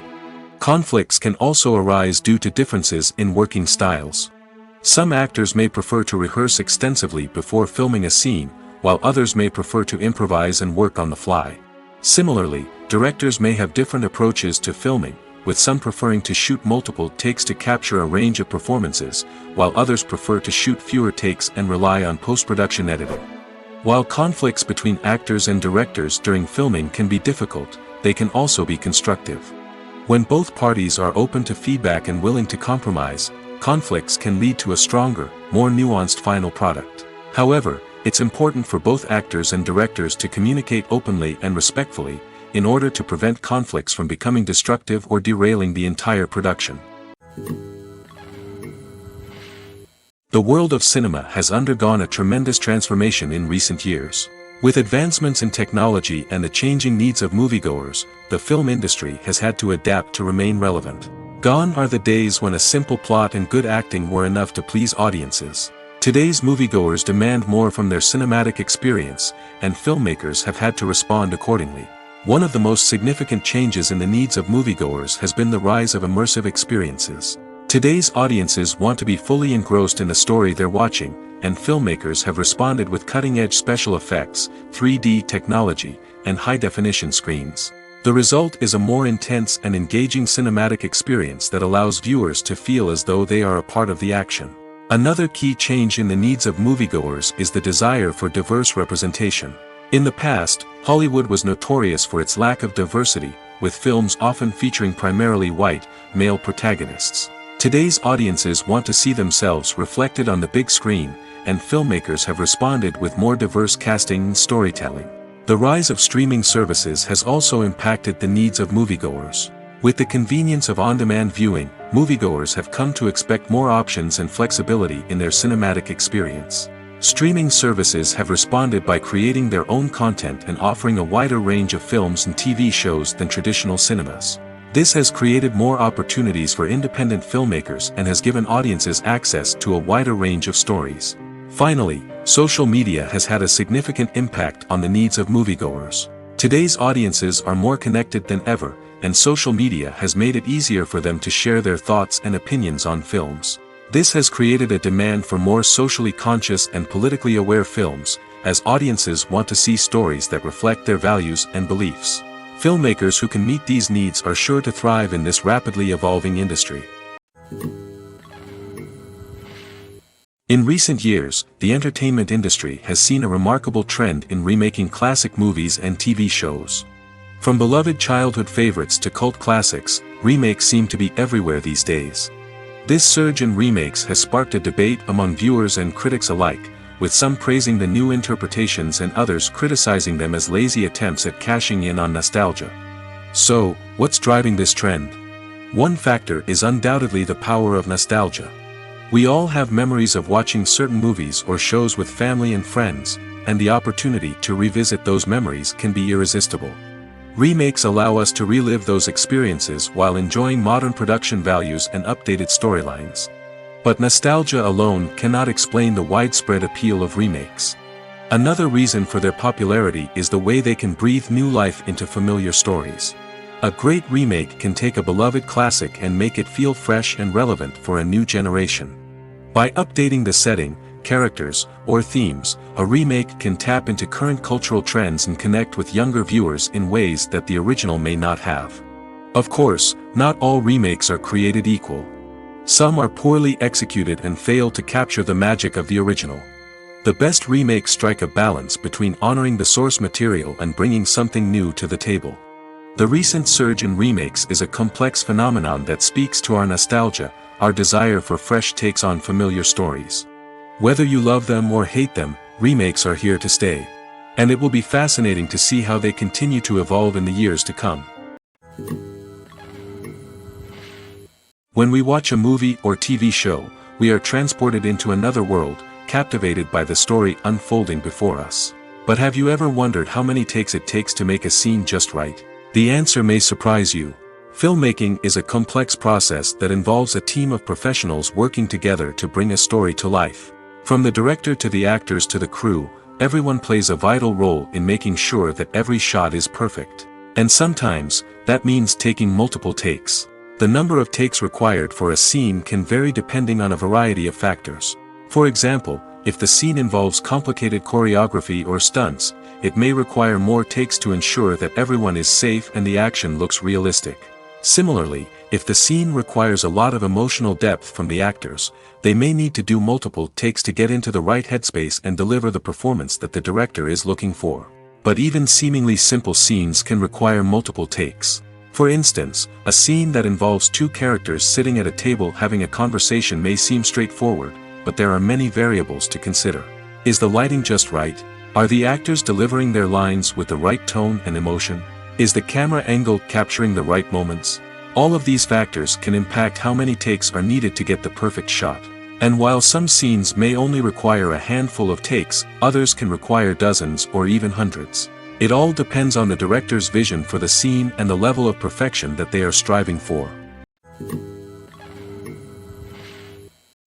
Conflicts can also arise due to differences in working styles. Some actors may prefer to rehearse extensively before filming a scene, while others may prefer to improvise and work on the fly. Similarly, directors may have different approaches to filming, with some preferring to shoot multiple takes to capture a range of performances, while others prefer to shoot fewer takes and rely on post-production editing. While conflicts between actors and directors during filming can be difficult, they can also be constructive. When both parties are open to feedback and willing to compromise, conflicts can lead to a stronger, more nuanced final product. However, it's important for both actors and directors to communicate openly and respectfully, in order to prevent conflicts from becoming destructive or derailing the entire production. The world of cinema has undergone a tremendous transformation in recent years. With advancements in technology and the changing needs of moviegoers, the film industry has had to adapt to remain relevant. Gone are the days when a simple plot and good acting were enough to please audiences. Today's moviegoers demand more from their cinematic experience, and filmmakers have had to respond accordingly. One of the most significant changes in the needs of moviegoers has been the rise of immersive experiences. Today's audiences want to be fully engrossed in the story they're watching, and filmmakers have responded with cutting-edge special effects, 3D technology, and high-definition screens. The result is a more intense and engaging cinematic experience that allows viewers to feel as though they are a part of the action. Another key change in the needs of moviegoers is the desire for diverse representation. In the past, Hollywood was notorious for its lack of diversity, with films often featuring primarily white, male protagonists. Today's audiences want to see themselves reflected on the big screen, and filmmakers have responded with more diverse casting and storytelling. The rise of streaming services has also impacted the needs of moviegoers. With the convenience of on-demand viewing, moviegoers have come to expect more options and flexibility in their cinematic experience. Streaming services have responded by creating their own content and offering a wider range of films and TV shows than traditional cinemas. This has created more opportunities for independent filmmakers and has given audiences access to a wider range of stories. Finally, social media has had a significant impact on the needs of moviegoers. Today's audiences are more connected than ever, and social media has made it easier for them to share their thoughts and opinions on films. This has created a demand for more socially conscious and politically aware films, as audiences want to see stories that reflect their values and beliefs. Filmmakers who can meet these needs are sure to thrive in this rapidly evolving industry. In recent years, the entertainment industry has seen a remarkable trend in remaking classic movies and TV shows. From beloved childhood favorites to cult classics, remakes seem to be everywhere these days. This surge in remakes has sparked a debate among viewers and critics alike, with some praising the new interpretations and others criticizing them as lazy attempts at cashing in on nostalgia. So, what's driving this trend? One factor is undoubtedly the power of nostalgia. We all have memories of watching certain movies or shows with family and friends, and the opportunity to revisit those memories can be irresistible. Remakes allow us to relive those experiences while enjoying modern production values and updated storylines. But nostalgia alone cannot explain the widespread appeal of remakes. Another reason for their popularity is the way they can breathe new life into familiar stories. A great remake can take a beloved classic and make it feel fresh and relevant for a new generation. By updating the setting, characters, or themes, a remake can tap into current cultural trends and connect with younger viewers in ways that the original may not have. Of course, not all remakes are created equal. Some are poorly executed and fail to capture the magic of the original. The best remakes strike a balance between honoring the source material and bringing something new to the table. The recent surge in remakes is a complex phenomenon that speaks to our nostalgia, our desire for fresh takes on familiar stories. Whether you love them or hate them, remakes are here to stay. And it will be fascinating to see how they continue to evolve in the years to come. When we watch a movie or TV show, we are transported into another world, captivated by the story unfolding before us. But have you ever wondered how many takes it takes to make a scene just right? The answer may surprise you. Filmmaking is a complex process that involves a team of professionals working together to bring a story to life. From the director to the actors to the crew, everyone plays a vital role in making sure that every shot is perfect. And sometimes, that means taking multiple takes. The number of takes required for a scene can vary depending on a variety of factors. For example, if the scene involves complicated choreography or stunts, it may require more takes to ensure that everyone is safe and the action looks realistic. Similarly, if the scene requires a lot of emotional depth from the actors, they may need to do multiple takes to get into the right headspace and deliver the performance that the director is looking for. But even seemingly simple scenes can require multiple takes. For instance, a scene that involves two characters sitting at a table having a conversation may seem straightforward, but there are many variables to consider. Is the lighting just right? Are the actors delivering their lines with the right tone and emotion? Is the camera angle capturing the right moments? All of these factors can impact how many takes are needed to get the perfect shot. And while some scenes may only require a handful of takes, others can require dozens or even hundreds. It all depends on the director's vision for the scene and the level of perfection that they are striving for.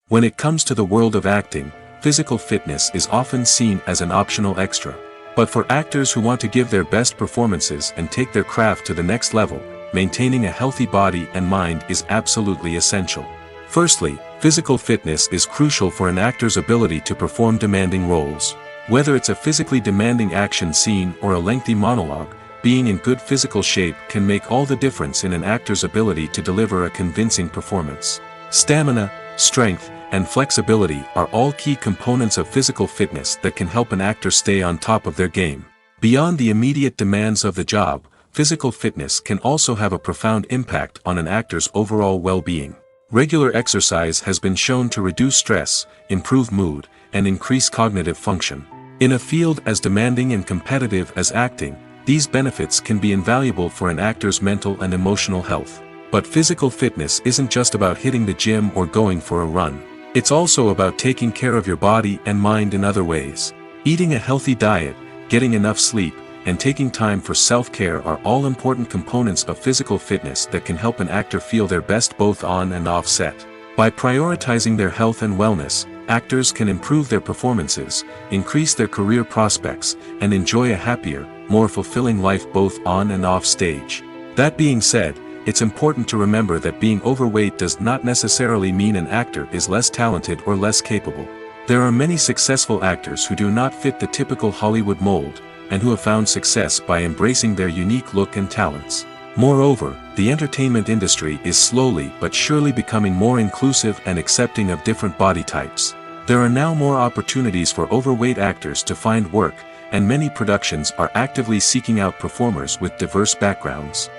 When it comes to the world of acting, physical fitness is often seen as an optional extra. But for actors who want to give their best performances and take their craft to the next level, maintaining a healthy body and mind is absolutely essential. Firstly, physical fitness is crucial for an actor's ability to perform demanding roles. Whether it's a physically demanding action scene or a lengthy monologue, being in good physical shape can make all the difference in an actor's ability to deliver a convincing performance. Stamina, strength, and flexibility are all key components of physical fitness that can help an actor stay on top of their game. Beyond the immediate demands of the job, physical fitness can also have a profound impact on an actor's overall well-being. Regular exercise has been shown to reduce stress, improve mood, and increase cognitive function. In a field as demanding and competitive as acting, these benefits can be invaluable for an actor's mental and emotional health. But physical fitness isn't just about hitting the gym or going for a run. It's also about taking care of your body and mind in other ways. Eating a healthy diet, getting enough sleep, and taking time for self-care are all important components of physical fitness that can help an actor feel their best both on and off set. By prioritizing their health and wellness, actors can improve their performances, increase their career prospects, and enjoy a happier, more fulfilling life both on and off stage. That being said, it's important to remember that being overweight does not necessarily mean an actor is less talented or less capable. There are many successful actors who do not fit the typical Hollywood mold, and who have found success by embracing their unique look and talents. Moreover, the entertainment industry is slowly but surely becoming more inclusive and accepting of different body types. There are now more opportunities for overweight actors to find work, and many productions are actively seeking out performers with diverse backgrounds.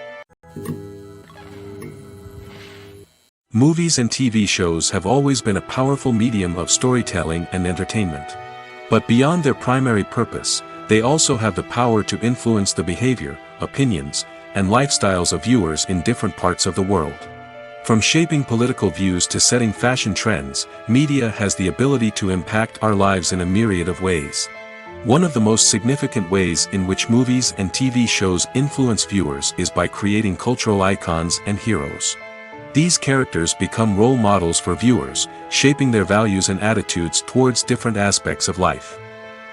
Movies and TV shows have always been a powerful medium of storytelling and entertainment. But beyond their primary purpose, they also have the power to influence the behavior, opinions, and lifestyles of viewers in different parts of the world. From shaping political views to setting fashion trends, media has the ability to impact our lives in a myriad of ways. One of the most significant ways in which movies and TV shows influence viewers is by creating cultural icons and heroes. These characters become role models for viewers, shaping their values and attitudes towards different aspects of life.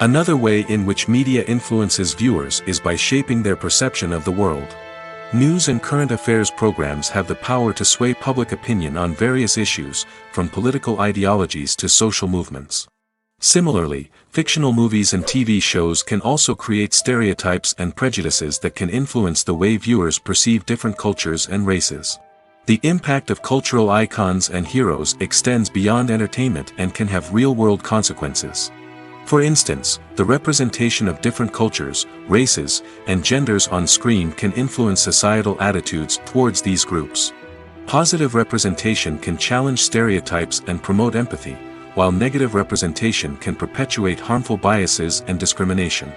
Another way in which media influences viewers is by shaping their perception of the world. News and current affairs programs have the power to sway public opinion on various issues, from political ideologies to social movements. Similarly, fictional movies and TV shows can also create stereotypes and prejudices that can influence the way viewers perceive different cultures and races. The impact of cultural icons and heroes extends beyond entertainment and can have real-world consequences. For instance, the representation of different cultures, races, and genders on screen can influence societal attitudes towards these groups. Positive representation can challenge stereotypes and promote empathy, while negative representation can perpetuate harmful biases and discrimination.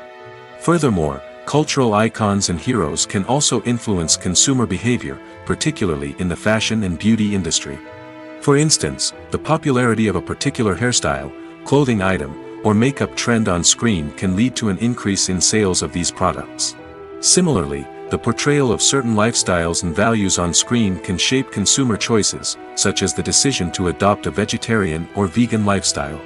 Furthermore, cultural icons and heroes can also influence consumer behavior, particularly in the fashion and beauty industry. For instance, the popularity of a particular hairstyle, clothing item, or makeup trend on screen can lead to an increase in sales of these products. Similarly, the portrayal of certain lifestyles and values on screen can shape consumer choices, such as the decision to adopt a vegetarian or vegan lifestyle.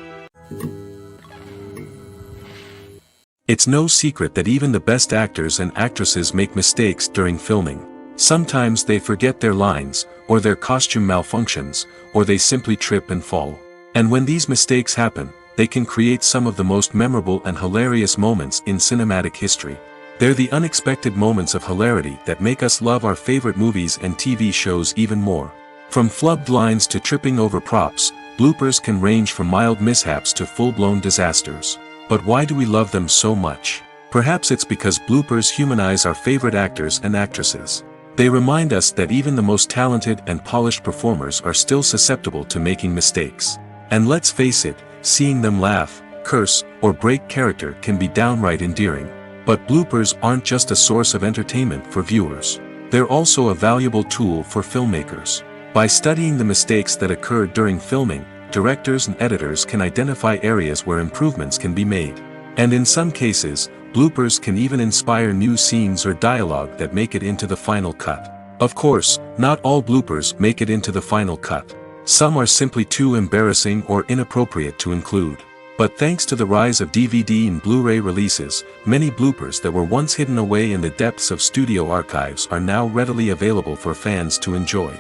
It's no secret that even the best actors and actresses make mistakes during filming. Sometimes they forget their lines, or their costume malfunctions, or they simply trip and fall. And when these mistakes happen, they can create some of the most memorable and hilarious moments in cinematic history. They're the unexpected moments of hilarity that make us love our favorite movies and TV shows even more. From flubbed lines to tripping over props, bloopers can range from mild mishaps to full-blown disasters. But why do we love them so much? Perhaps it's because bloopers humanize our favorite actors and actresses. They remind us that even the most talented and polished performers are still susceptible to making mistakes. And let's face it, seeing them laugh, curse, or break character can be downright endearing. But bloopers aren't just a source of entertainment for viewers. They're also a valuable tool for filmmakers. By studying the mistakes that occurred during filming, directors and editors can identify areas where improvements can be made. And in some cases, bloopers can even inspire new scenes or dialogue that make it into the final cut. Of course, not all bloopers make it into the final cut. Some are simply too embarrassing or inappropriate to include. But thanks to the rise of DVD and Blu-ray releases, many bloopers that were once hidden away in the depths of studio archives are now readily available for fans to enjoy.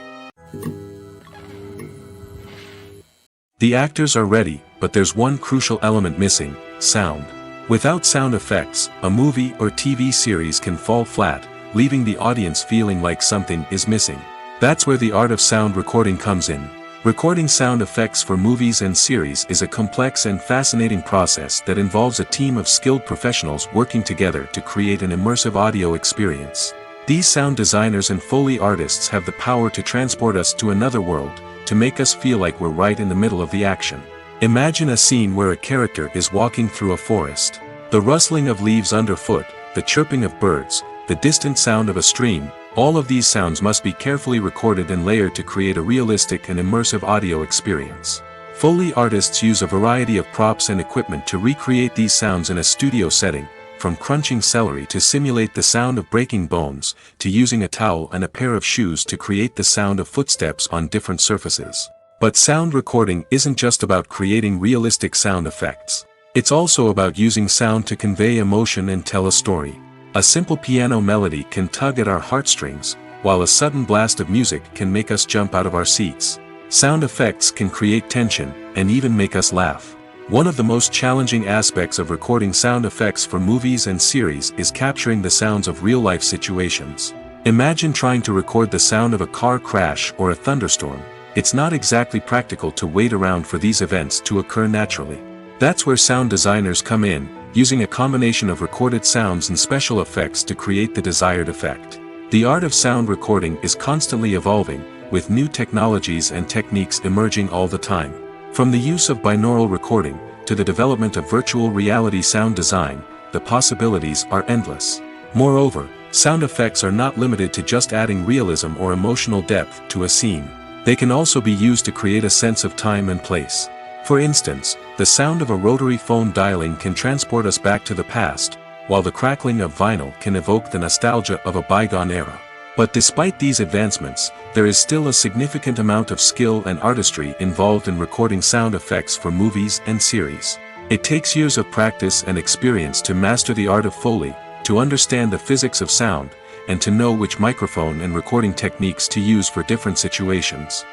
The actors are ready, but there's one crucial element missing: sound. Without sound effects, a movie or TV series can fall flat, leaving the audience feeling like something is missing. That's where the art of sound recording comes in. Recording sound effects for movies and series is a complex and fascinating process that involves a team of skilled professionals working together to create an immersive audio experience. These sound designers and Foley artists have the power to transport us to another world, to make us feel like we're right in the middle of the action. Imagine a scene where a character is walking through a forest. The rustling of leaves underfoot, the chirping of birds, the distant sound of a stream, all of these sounds must be carefully recorded and layered to create a realistic and immersive audio experience. Foley artists use a variety of props and equipment to recreate these sounds in a studio setting, from crunching celery to simulate the sound of breaking bones, to using a towel and a pair of shoes to create the sound of footsteps on different surfaces. But sound recording isn't just about creating realistic sound effects. It's also about using sound to convey emotion and tell a story. A simple piano melody can tug at our heartstrings, while a sudden blast of music can make us jump out of our seats. Sound effects can create tension, and even make us laugh. One of the most challenging aspects of recording sound effects for movies and series is capturing the sounds of real-life situations. Imagine trying to record the sound of a car crash or a thunderstorm. It's not exactly practical to wait around for these events to occur naturally. That's where sound designers come in, using a combination of recorded sounds and special effects to create the desired effect. The art of sound recording is constantly evolving, with new technologies and techniques emerging all the time. From the use of binaural recording, to the development of virtual reality sound design, the possibilities are endless. Moreover, sound effects are not limited to just adding realism or emotional depth to a scene. They can also be used to create a sense of time and place. For instance, the sound of a rotary phone dialing can transport us back to the past, while the crackling of vinyl can evoke the nostalgia of a bygone era. But despite these advancements, there is still a significant amount of skill and artistry involved in recording sound effects for movies and series. It takes years of practice and experience to master the art of Foley, to understand the physics of sound, and to know which microphone and recording techniques to use for different situations.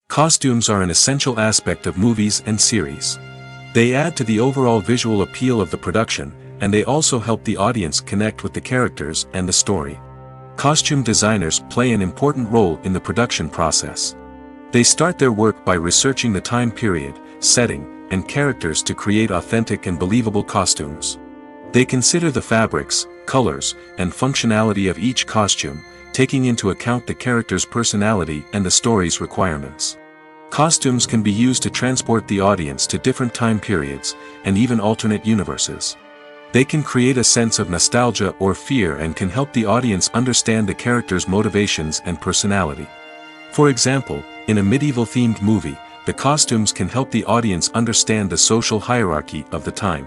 Costumes are an essential aspect of movies and series. They add to the overall visual appeal of the production, and they also help the audience connect with the characters and the story. Costume designers play an important role in the production process. They start their work by researching the time period, setting, and characters to create authentic and believable costumes. They consider the fabrics, colors, and functionality of each costume, taking into account the character's personality and the story's requirements. Costumes can be used to transport the audience to different time periods, and even alternate universes. They can create a sense of nostalgia or fear and can help the audience understand the character's motivations and personality. For example, in a medieval-themed movie, the costumes can help the audience understand the social hierarchy of the time.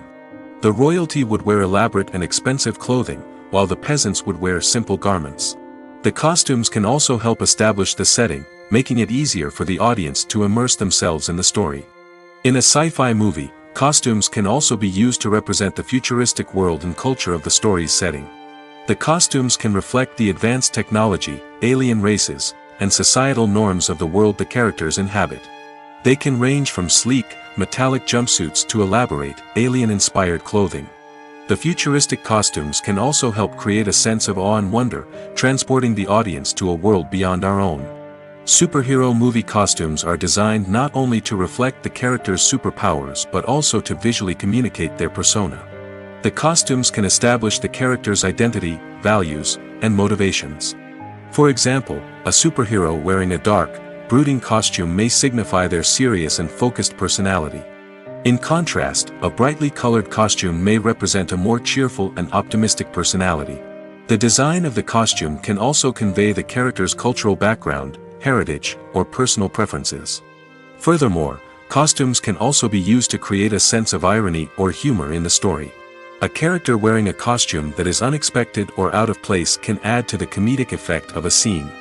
The royalty would wear elaborate and expensive clothing, while the peasants would wear simple garments. The costumes can also help establish the setting, making it easier for the audience to immerse themselves in the story. In a sci-fi movie, costumes can also be used to represent the futuristic world and culture of the story's setting. The costumes can reflect the advanced technology, alien races, and societal norms of the world the characters inhabit. They can range from sleek, metallic jumpsuits to elaborate, alien-inspired clothing. The futuristic costumes can also help create a sense of awe and wonder, transporting the audience to a world beyond our own. Superhero movie costumes are designed not only to reflect the character's superpowers but also to visually communicate their persona. The costumes can establish the character's identity, values, and motivations. For example, a superhero wearing a dark, brooding costume may signify their serious and focused personality. In contrast, a brightly colored costume may represent a more cheerful and optimistic personality. The design of the costume can also convey the character's cultural background, heritage, or personal preferences. Furthermore, costumes can also be used to create a sense of irony or humor in the story. A character wearing a costume that is unexpected or out of place can add to the comedic effect of a scene.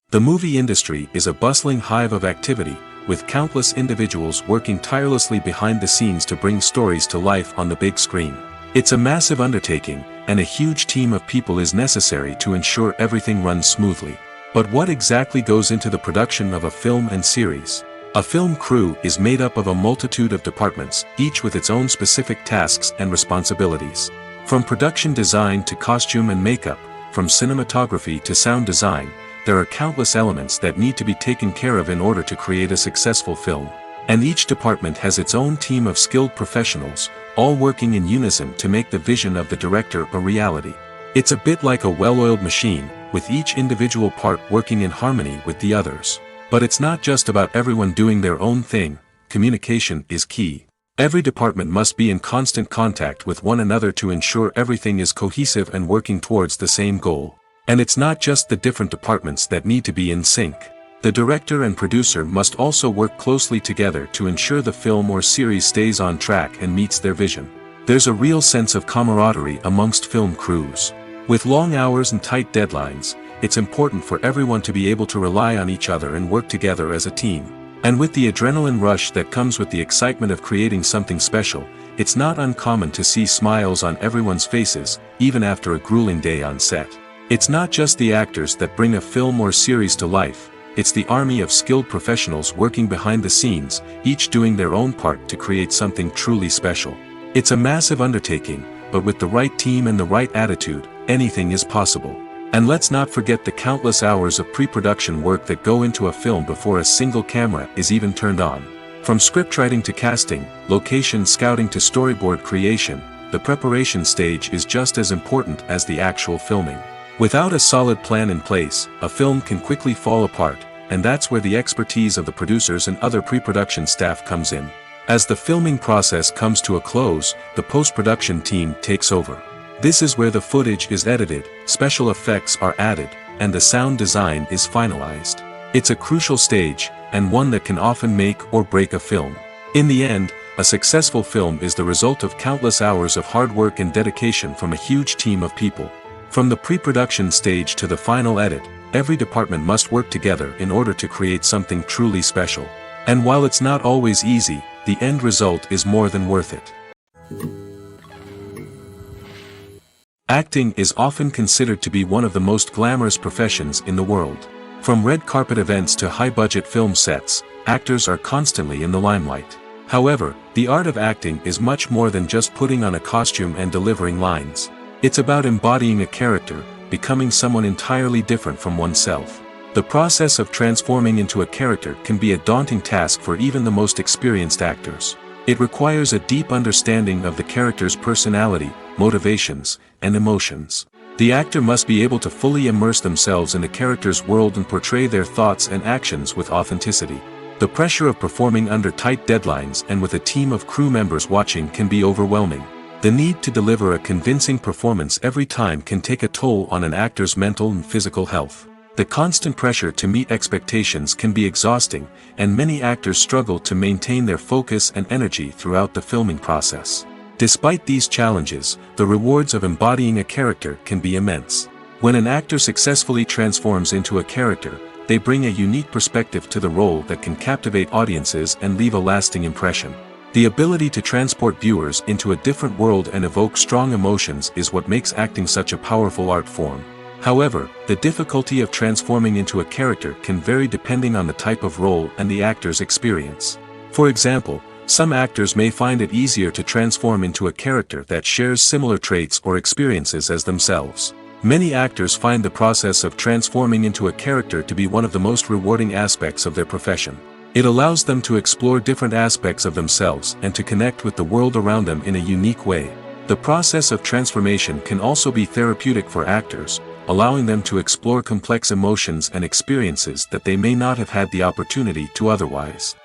The movie industry is a bustling hive of activity, with countless individuals working tirelessly behind the scenes to bring stories to life on the big screen. It's a massive undertaking, and a huge team of people is necessary to ensure everything runs smoothly. But what exactly goes into the production of a film and series? A film crew is made up of a multitude of departments, each with its own specific tasks and responsibilities. From production design to costume and makeup, from cinematography to sound design, there are countless elements that need to be taken care of in order to create a successful film. And each department has its own team of skilled professionals, all working in unison to make the vision of the director a reality. It's a bit like a well-oiled machine, with each individual part working in harmony with the others. But it's not just about everyone doing their own thing. Communication is key. Every department must be in constant contact with one another to ensure everything is cohesive and working towards the same goal. And it's not just the different departments that need to be in sync. The director and producer must also work closely together to ensure the film or series stays on track and meets their vision. There's a real sense of camaraderie amongst film crews. With long hours and tight deadlines, it's important for everyone to be able to rely on each other and work together as a team. And with the adrenaline rush that comes with the excitement of creating something special, it's not uncommon to see smiles on everyone's faces, even after a grueling day on set. It's not just the actors that bring a film or series to life, it's the army of skilled professionals working behind the scenes, each doing their own part to create something truly special. It's a massive undertaking, but with the right team and the right attitude, anything is possible. And let's not forget the countless hours of pre-production work that go into a film before a single camera is even turned on. From scriptwriting to casting, location scouting to storyboard creation, the preparation stage is just as important as the actual filming. Without a solid plan in place, a film can quickly fall apart, and that's where the expertise of the producers and other pre-production staff comes in. As the filming process comes to a close, the post-production team takes over. This is where the footage is edited, special effects are added, and the sound design is finalized. It's a crucial stage, and one that can often make or break a film. In the end, a successful film is the result of countless hours of hard work and dedication from a huge team of people. From the pre-production stage to the final edit, every department must work together in order to create something truly special. And while it's not always easy, the end result is more than worth it. Acting is often considered to be one of the most glamorous professions in the world. From red carpet events to high-budget film sets, actors are constantly in the limelight. However, the art of acting is much more than just putting on a costume and delivering lines. It's about embodying a character, becoming someone entirely different from oneself. The process of transforming into a character can be a daunting task for even the most experienced actors. It requires a deep understanding of the character's personality, motivations, and emotions. The actor must be able to fully immerse themselves in the character's world and portray their thoughts and actions with authenticity. The pressure of performing under tight deadlines and with a team of crew members watching can be overwhelming. The need to deliver a convincing performance every time can take a toll on an actor's mental and physical health. The constant pressure to meet expectations can be exhausting, and many actors struggle to maintain their focus and energy throughout the filming process. Despite these challenges, the rewards of embodying a character can be immense. When an actor successfully transforms into a character, they bring a unique perspective to the role that can captivate audiences and leave a lasting impression. The ability to transport viewers into a different world and evoke strong emotions is what makes acting such a powerful art form. However, the difficulty of transforming into a character can vary depending on the type of role and the actor's experience. For example, some actors may find it easier to transform into a character that shares similar traits or experiences as themselves. Many actors find the process of transforming into a character to be one of the most rewarding aspects of their profession. It allows them to explore different aspects of themselves and to connect with the world around them in a unique way. The process of transformation can also be therapeutic for actors, allowing them to explore complex emotions and experiences that they may not have had the opportunity to otherwise.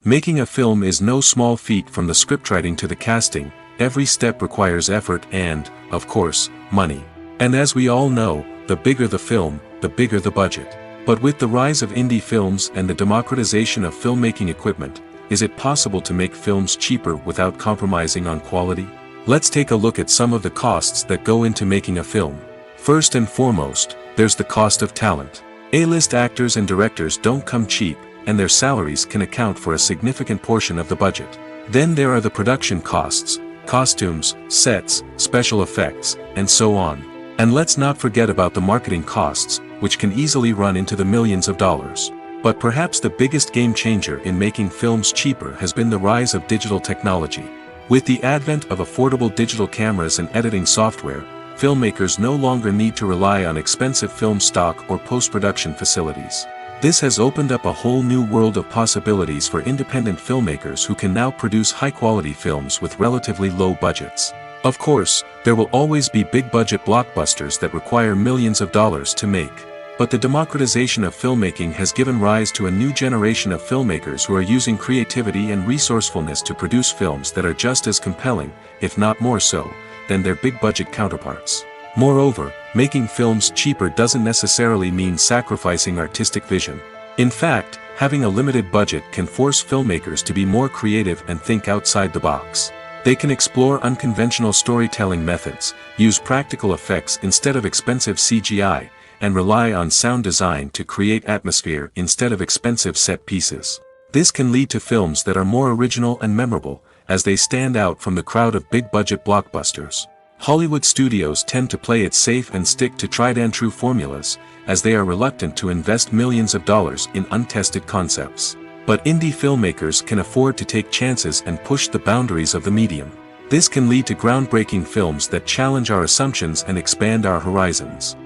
Making a film is no small feat. From the scriptwriting to the casting, every step requires effort and, of course, money. And as we all know, the bigger the film, the bigger the budget. But with the rise of indie films and the democratization of filmmaking equipment, is it possible to make films cheaper without compromising on quality? Let's take a look at some of the costs that go into making a film. First and foremost, there's the cost of talent. A-list actors and directors don't come cheap, and their salaries can account for a significant portion of the budget. Then there are the production costs, costumes, sets, special effects, and so on. And let's not forget about the marketing costs, which can easily run into the millions of dollars. But perhaps the biggest game changer in making films cheaper has been the rise of digital technology. With the advent of affordable digital cameras and editing software, filmmakers no longer need to rely on expensive film stock or post-production facilities. This has opened up a whole new world of possibilities for independent filmmakers who can now produce high-quality films with relatively low budgets. Of course, there will always be big-budget blockbusters that require millions of dollars to make. But the democratization of filmmaking has given rise to a new generation of filmmakers who are using creativity and resourcefulness to produce films that are just as compelling, if not more so, than their big-budget counterparts. Moreover, making films cheaper doesn't necessarily mean sacrificing artistic vision. In fact, having a limited budget can force filmmakers to be more creative and think outside the box. They can explore unconventional storytelling methods, use practical effects instead of expensive CGI, and rely on sound design to create atmosphere instead of expensive set pieces. This can lead to films that are more original and memorable, as they stand out from the crowd of big-budget blockbusters. Hollywood studios tend to play it safe and stick to tried-and-true formulas, as they are reluctant to invest millions of dollars in untested concepts. But indie filmmakers can afford to take chances and push the boundaries of the medium. This can lead to groundbreaking films that challenge our assumptions and expand our horizons.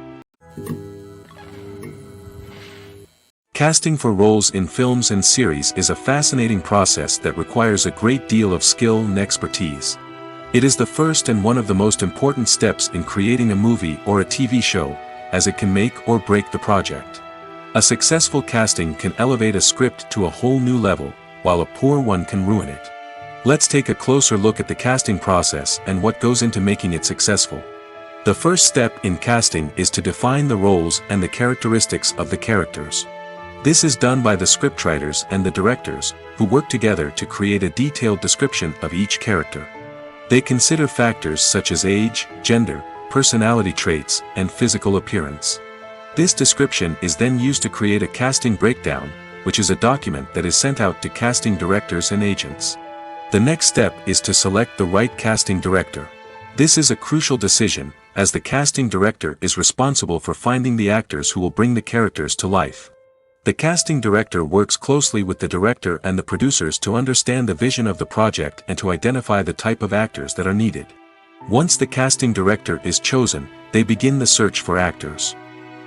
Casting for roles in films and series is a fascinating process that requires a great deal of skill and expertise. It is the first and one of the most important steps in creating a movie or a TV show, as it can make or break the project. A successful casting can elevate a script to a whole new level, while a poor one can ruin it. Let's take a closer look at the casting process and what goes into making it successful. The first step in casting is to define the roles and the characteristics of the characters. This is done by the scriptwriters and the directors, who work together to create a detailed description of each character. They consider factors such as age, gender, personality traits, and physical appearance. This description is then used to create a casting breakdown, which is a document that is sent out to casting directors and agents. The next step is to select the right casting director. This is a crucial decision, as the casting director is responsible for finding the actors who will bring the characters to life. The casting director works closely with the director and the producers to understand the vision of the project and to identify the type of actors that are needed. Once the casting director is chosen, they begin the search for actors.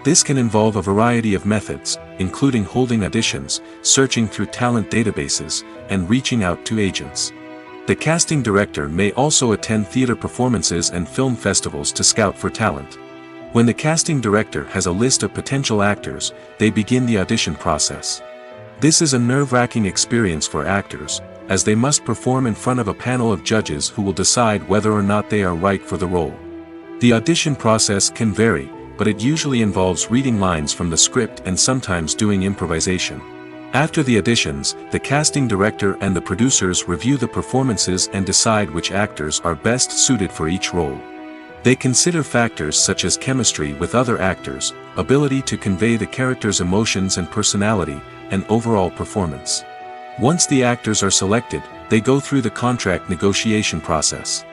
This can involve a variety of methods, including holding auditions, searching through talent databases, and reaching out to agents. The casting director may also attend theater performances and film festivals to scout for talent. When the casting director has a list of potential actors, they begin the audition process. This is a nerve-wracking experience for actors, as they must perform in front of a panel of judges who will decide whether or not they are right for the role. The audition process can vary, but it usually involves reading lines from the script and sometimes doing improvisation. After the auditions, the casting director and the producers review the performances and decide which actors are best suited for each role. They consider factors such as chemistry with other actors, ability to convey the character's emotions and personality, and overall performance. Once the actors are selected, they go through the contract negotiation process.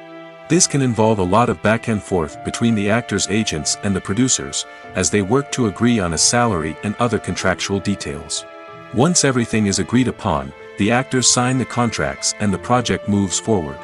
This can involve a lot of back and forth between the actors' agents and the producers, as they work to agree on a salary and other contractual details. Once everything is agreed upon, the actors sign the contracts and the project moves forward.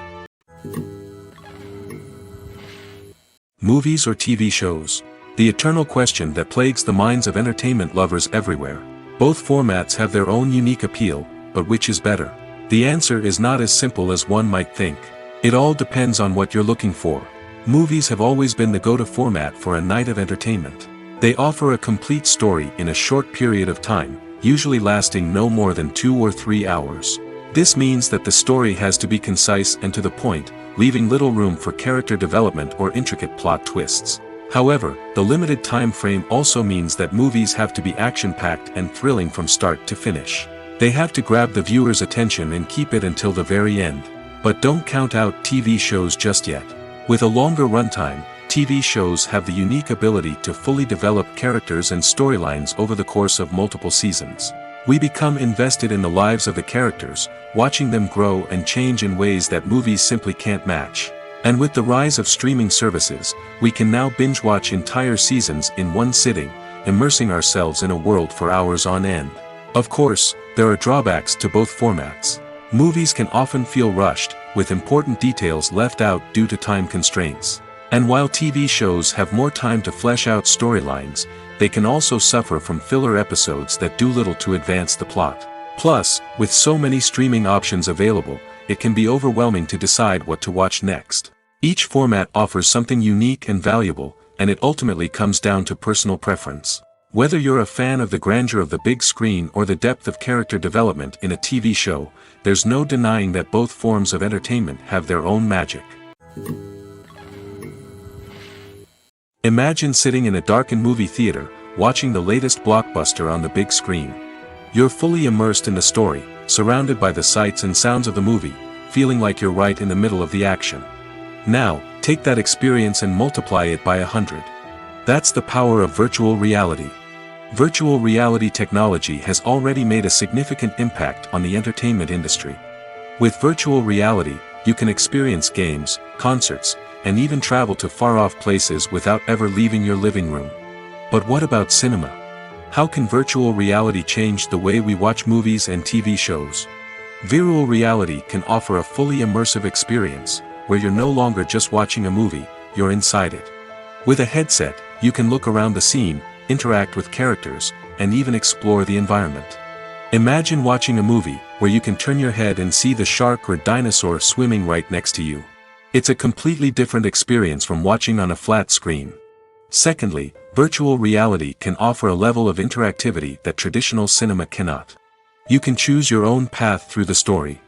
Movies or TV shows? The eternal question that plagues the minds of entertainment lovers everywhere. Both formats have their own unique appeal, but which is better? The answer is not as simple as one might think. It all depends on what you're looking for. Movies have always been the go-to format for a night of entertainment. They offer a complete story in a short period of time, usually lasting no more than 2 or 3 hours. This means that the story has to be concise and to the point, leaving little room for character development or intricate plot twists. However, the limited time frame also means that movies have to be action-packed and thrilling from start to finish. They have to grab the viewer's attention and keep it until the very end. But don't count out TV shows just yet. With a longer runtime, TV shows have the unique ability to fully develop characters and storylines over the course of multiple seasons. We become invested in the lives of the characters, watching them grow and change in ways that movies simply can't match. And with the rise of streaming services, we can now binge-watch entire seasons in one sitting, immersing ourselves in a world for hours on end. Of course, there are drawbacks to both formats. Movies can often feel rushed, with important details left out due to time constraints. And while TV shows have more time to flesh out storylines, they can also suffer from filler episodes that do little to advance the plot. Plus, with so many streaming options available, it can be overwhelming to decide what to watch next. Each format offers something unique and valuable, and it ultimately comes down to personal preference. Whether you're a fan of the grandeur of the big screen or the depth of character development in a TV show, there's no denying that both forms of entertainment have their own magic. Imagine sitting in a darkened movie theater, watching the latest blockbuster on the big screen. You're fully immersed in the story, surrounded by the sights and sounds of the movie, feeling like you're right in the middle of the action. Now, take that experience and multiply it by 100. That's the power of virtual reality. Virtual reality technology has already made a significant impact on the entertainment industry. With virtual reality, you can experience games, concerts, and even travel to far-off places without ever leaving your living room. But what about cinema? How can virtual reality change the way we watch movies and TV shows? Virtual reality can offer a fully immersive experience, where you're no longer just watching a movie, you're inside it. With a headset, you can look around the scene, interact with characters, and even explore the environment. Imagine watching a movie where you can turn your head and see the shark or dinosaur swimming right next to you. It's a completely different experience from watching on a flat screen. Secondly, virtual reality can offer a level of interactivity that traditional cinema cannot. You can choose your own path through the story.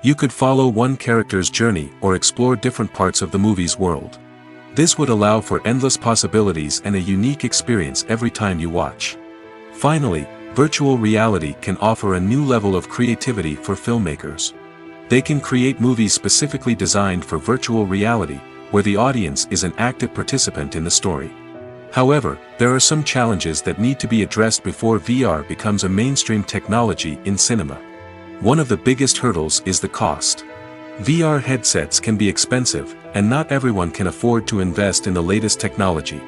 You could follow one character's journey or explore different parts of the movie's world. This would allow for endless possibilities and a unique experience every time you watch. Finally, virtual reality can offer a new level of creativity for filmmakers. They can create movies specifically designed for virtual reality, where the audience is an active participant in the story. However, there are some challenges that need to be addressed before VR becomes a mainstream technology in cinema. One of the biggest hurdles is the cost. VR headsets can be expensive, and not everyone can afford to invest in the latest technology.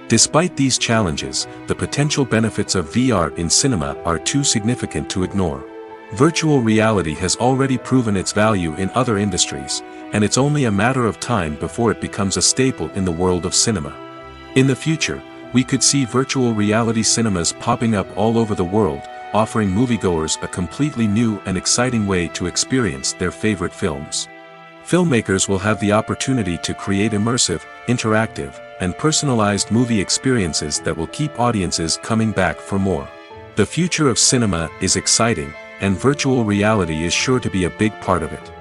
Despite these challenges, the potential benefits of VR in cinema are too significant to ignore. Virtual reality has already proven its value in other industries, and it's only a matter of time before it becomes a staple in the world of cinema. In the future, we could see virtual reality cinemas popping up all over the world, offering moviegoers a completely new and exciting way to experience their favorite films. Filmmakers will have the opportunity to create immersive, interactive, and personalized movie experiences that will keep audiences coming back for more. The future of cinema is exciting, and virtual reality is sure to be a big part of it.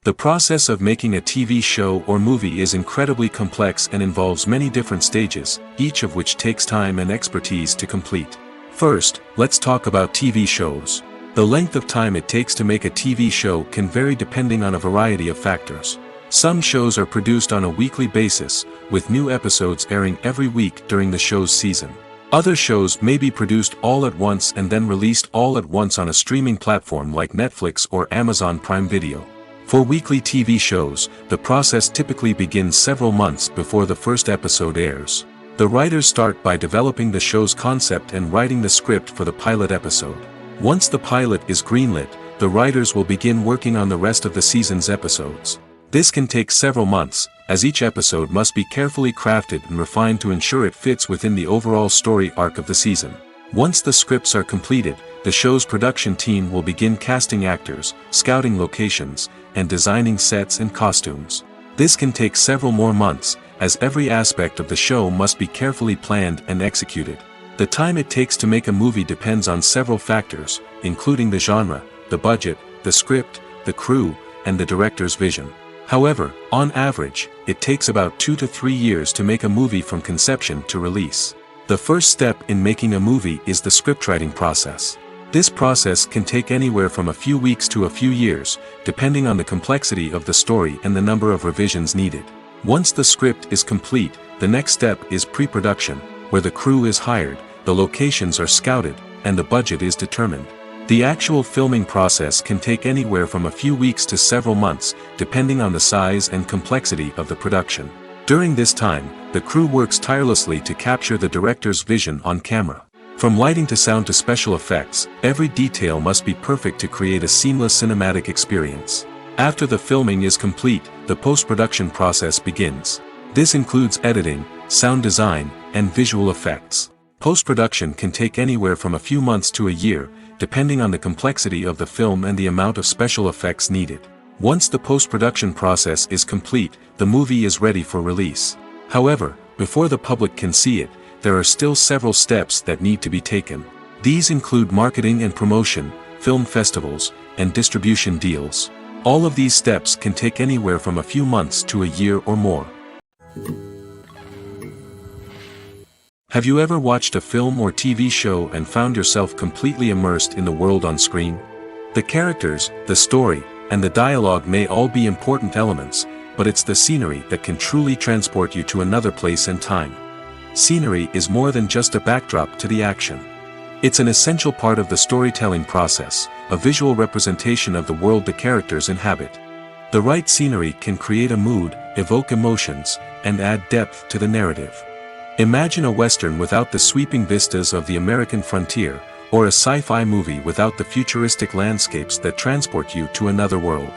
The process of making a TV show or movie is incredibly complex and involves many different stages, each of which takes time and expertise to complete. First, let's talk about TV shows. The length of time it takes to make a TV show can vary depending on a variety of factors. Some shows are produced on a weekly basis, with new episodes airing every week during the show's season. Other shows may be produced all at once and then released all at once on a streaming platform like Netflix or Amazon Prime Video. For weekly TV shows, the process typically begins several months before the first episode airs. The writers start by developing the show's concept and writing the script for the pilot episode. Once the pilot is greenlit, the writers will begin working on the rest of the season's episodes. This can take several months, as each episode must be carefully crafted and refined to ensure it fits within the overall story arc of the season. Once the scripts are completed, the show's production team will begin casting actors, scouting locations, and designing sets and costumes. This can take several more months, as every aspect of the show must be carefully planned and executed. The time it takes to make a movie depends on several factors, including the genre, the budget, the script, the crew, and the director's vision. However, on average, it takes about 2 to 3 years to make a movie from conception to release. The first step in making a movie is the scriptwriting process. This process can take anywhere from a few weeks to a few years, depending on the complexity of the story and the number of revisions needed. Once the script is complete, the next step is pre-production, where the crew is hired, the locations are scouted, and the budget is determined. The actual filming process can take anywhere from a few weeks to several months, depending on the size and complexity of the production. During this time, the crew works tirelessly to capture the director's vision on camera. From lighting to sound to special effects, every detail must be perfect to create a seamless cinematic experience. After the filming is complete, the post-production process begins. This includes editing, sound design, and visual effects. Post-production can take anywhere from a few months to a year, depending on the complexity of the film and the amount of special effects needed. Once the post-production process is complete, the movie is ready for release. However, before the public can see it, there are still several steps that need to be taken. These include marketing and promotion, film festivals, and distribution deals. All of these steps can take anywhere from a few months to a year or more. Have you ever watched a film or TV show and found yourself completely immersed in the world on screen? The characters, the story, and the dialogue may all be important elements, but it's the scenery that can truly transport you to another place and time. Scenery is more than just a backdrop to the action. It's an essential part of the storytelling process, a visual representation of the world the characters inhabit. The right scenery can create a mood, evoke emotions, and add depth to the narrative. Imagine a Western without the sweeping vistas of the American frontier, or a sci-fi movie without the futuristic landscapes that transport you to another world.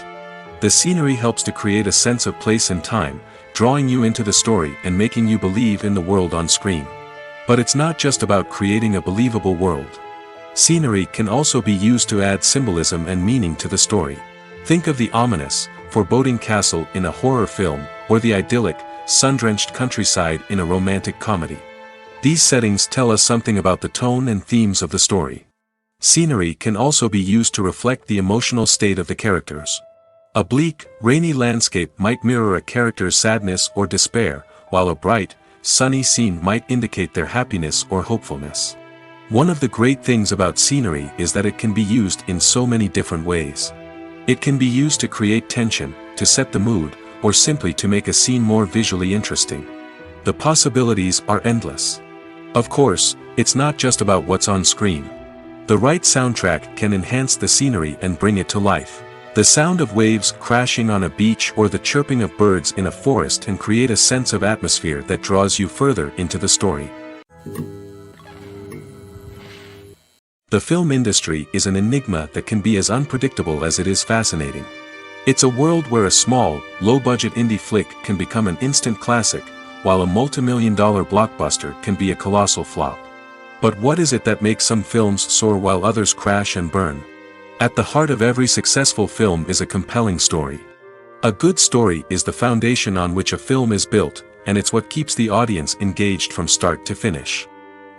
The scenery helps to create a sense of place and time, drawing you into the story and making you believe in the world on screen. But it's not just about creating a believable world. Scenery can also be used to add symbolism and meaning to the story. Think of the ominous, foreboding castle in a horror film, or the idyllic, sun-drenched countryside in a romantic comedy. These settings tell us something about the tone and themes of the story. Scenery can also be used to reflect the emotional state of the characters. A bleak, rainy landscape might mirror a character's sadness or despair, while a bright, sunny scene might indicate their happiness or hopefulness. One of the great things about scenery is that it can be used in so many different ways. It can be used to create tension, to set the mood, or simply to make a scene more visually interesting. The possibilities are endless. Of course, it's not just about what's on screen. The right soundtrack can enhance the scenery and bring it to life. The sound of waves crashing on a beach or the chirping of birds in a forest can create a sense of atmosphere that draws you further into the story. The film industry is an enigma that can be as unpredictable as it is fascinating. It's a world where a small, low-budget indie flick can become an instant classic, while a multi-million-dollar blockbuster can be a colossal flop. But what is it that makes some films soar while others crash and burn? At the heart of every successful film is a compelling story. A good story is the foundation on which a film is built, and it's what keeps the audience engaged from start to finish.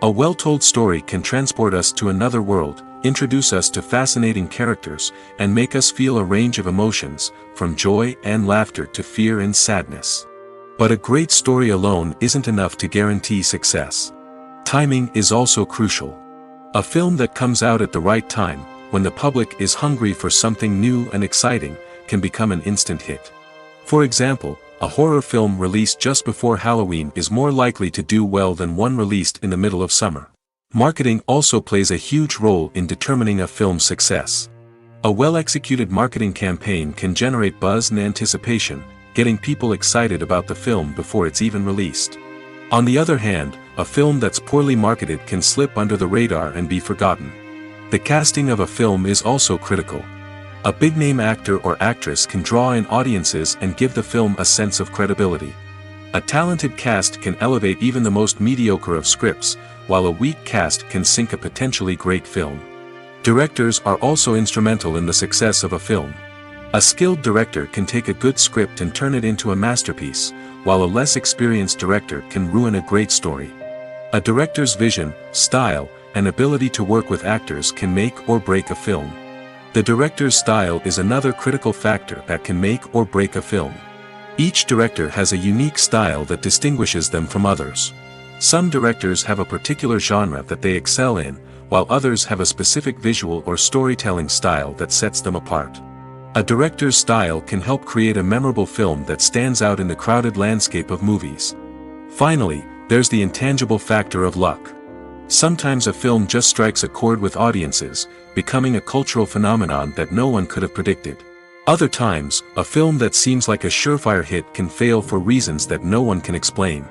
A well-told story can transport us to another world, introduce us to fascinating characters, and make us feel a range of emotions, from joy and laughter to fear and sadness. But a great story alone isn't enough to guarantee success. Timing is also crucial. A film that comes out at the right time, when the public is hungry for something new and exciting, can become an instant hit. For example, a horror film released just before Halloween is more likely to do well than one released in the middle of summer. Marketing also plays a huge role in determining a film's success. A well-executed marketing campaign can generate buzz and anticipation, getting people excited about the film before it's even released. On the other hand, a film that's poorly marketed can slip under the radar and be forgotten. The casting of a film is also critical. A big-name actor or actress can draw in audiences and give the film a sense of credibility. A talented cast can elevate even the most mediocre of scripts, while a weak cast can sink a potentially great film. Directors are also instrumental in the success of a film. A skilled director can take a good script and turn it into a masterpiece, while a less experienced director can ruin a great story. A director's vision, style, and ability to work with actors can make or break a film. The director's style is another critical factor that can make or break a film. Each director has a unique style that distinguishes them from others. Some directors have a particular genre that they excel in, while others have a specific visual or storytelling style that sets them apart. A director's style can help create a memorable film that stands out in the crowded landscape of movies. Finally, there's the intangible factor of luck. Sometimes a film just strikes a chord with audiences, becoming a cultural phenomenon that no one could have predicted. Other times, a film that seems like a surefire hit can fail for reasons that no one can explain.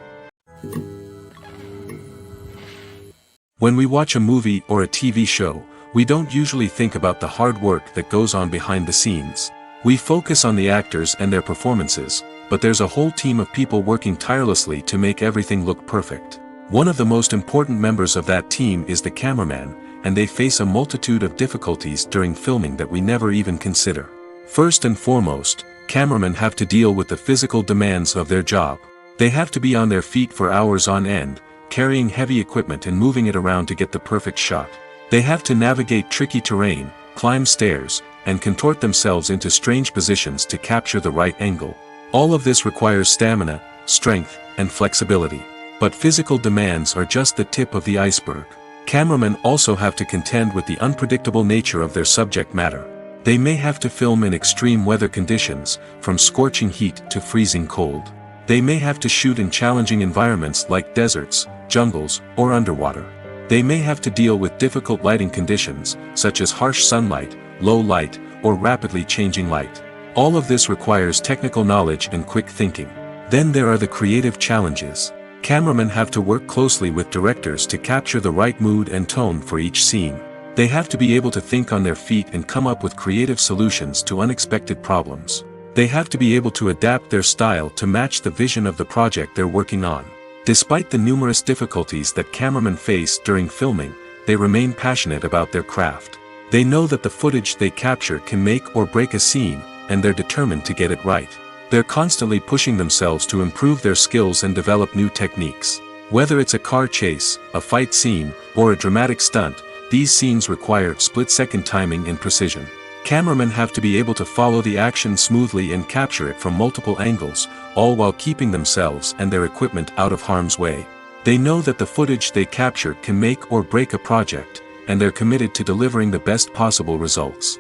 When we watch a movie or a TV show, we don't usually think about the hard work that goes on behind the scenes. We focus on the actors and their performances, but there's a whole team of people working tirelessly to make everything look perfect. One of the most important members of that team is the cameraman, and they face a multitude of difficulties during filming that we never even consider. First and foremost, cameramen have to deal with the physical demands of their job. They have to be on their feet for hours on end, carrying heavy equipment and moving it around to get the perfect shot. They have to navigate tricky terrain, climb stairs, and contort themselves into strange positions to capture the right angle. All of this requires stamina, strength, and flexibility. But physical demands are just the tip of the iceberg. Cameramen also have to contend with the unpredictable nature of their subject matter. They may have to film in extreme weather conditions, from scorching heat to freezing cold. They may have to shoot in challenging environments like deserts, jungles, or underwater. They may have to deal with difficult lighting conditions, such as harsh sunlight, low light, or rapidly changing light. All of this requires technical knowledge and quick thinking. Then there are the creative challenges. Cameramen have to work closely with directors to capture the right mood and tone for each scene. They have to be able to think on their feet and come up with creative solutions to unexpected problems. They have to be able to adapt their style to match the vision of the project they're working on. Despite the numerous difficulties that cameramen face during filming, they remain passionate about their craft. They know that the footage they capture can make or break a scene, and they're determined to get it right. They're constantly pushing themselves to improve their skills and develop new techniques. Whether it's a car chase, a fight scene, or a dramatic stunt, these scenes require split-second timing and precision. Cameramen have to be able to follow the action smoothly and capture it from multiple angles, all while keeping themselves and their equipment out of harm's way. They know that the footage they capture can make or break a project, and they're committed to delivering the best possible results.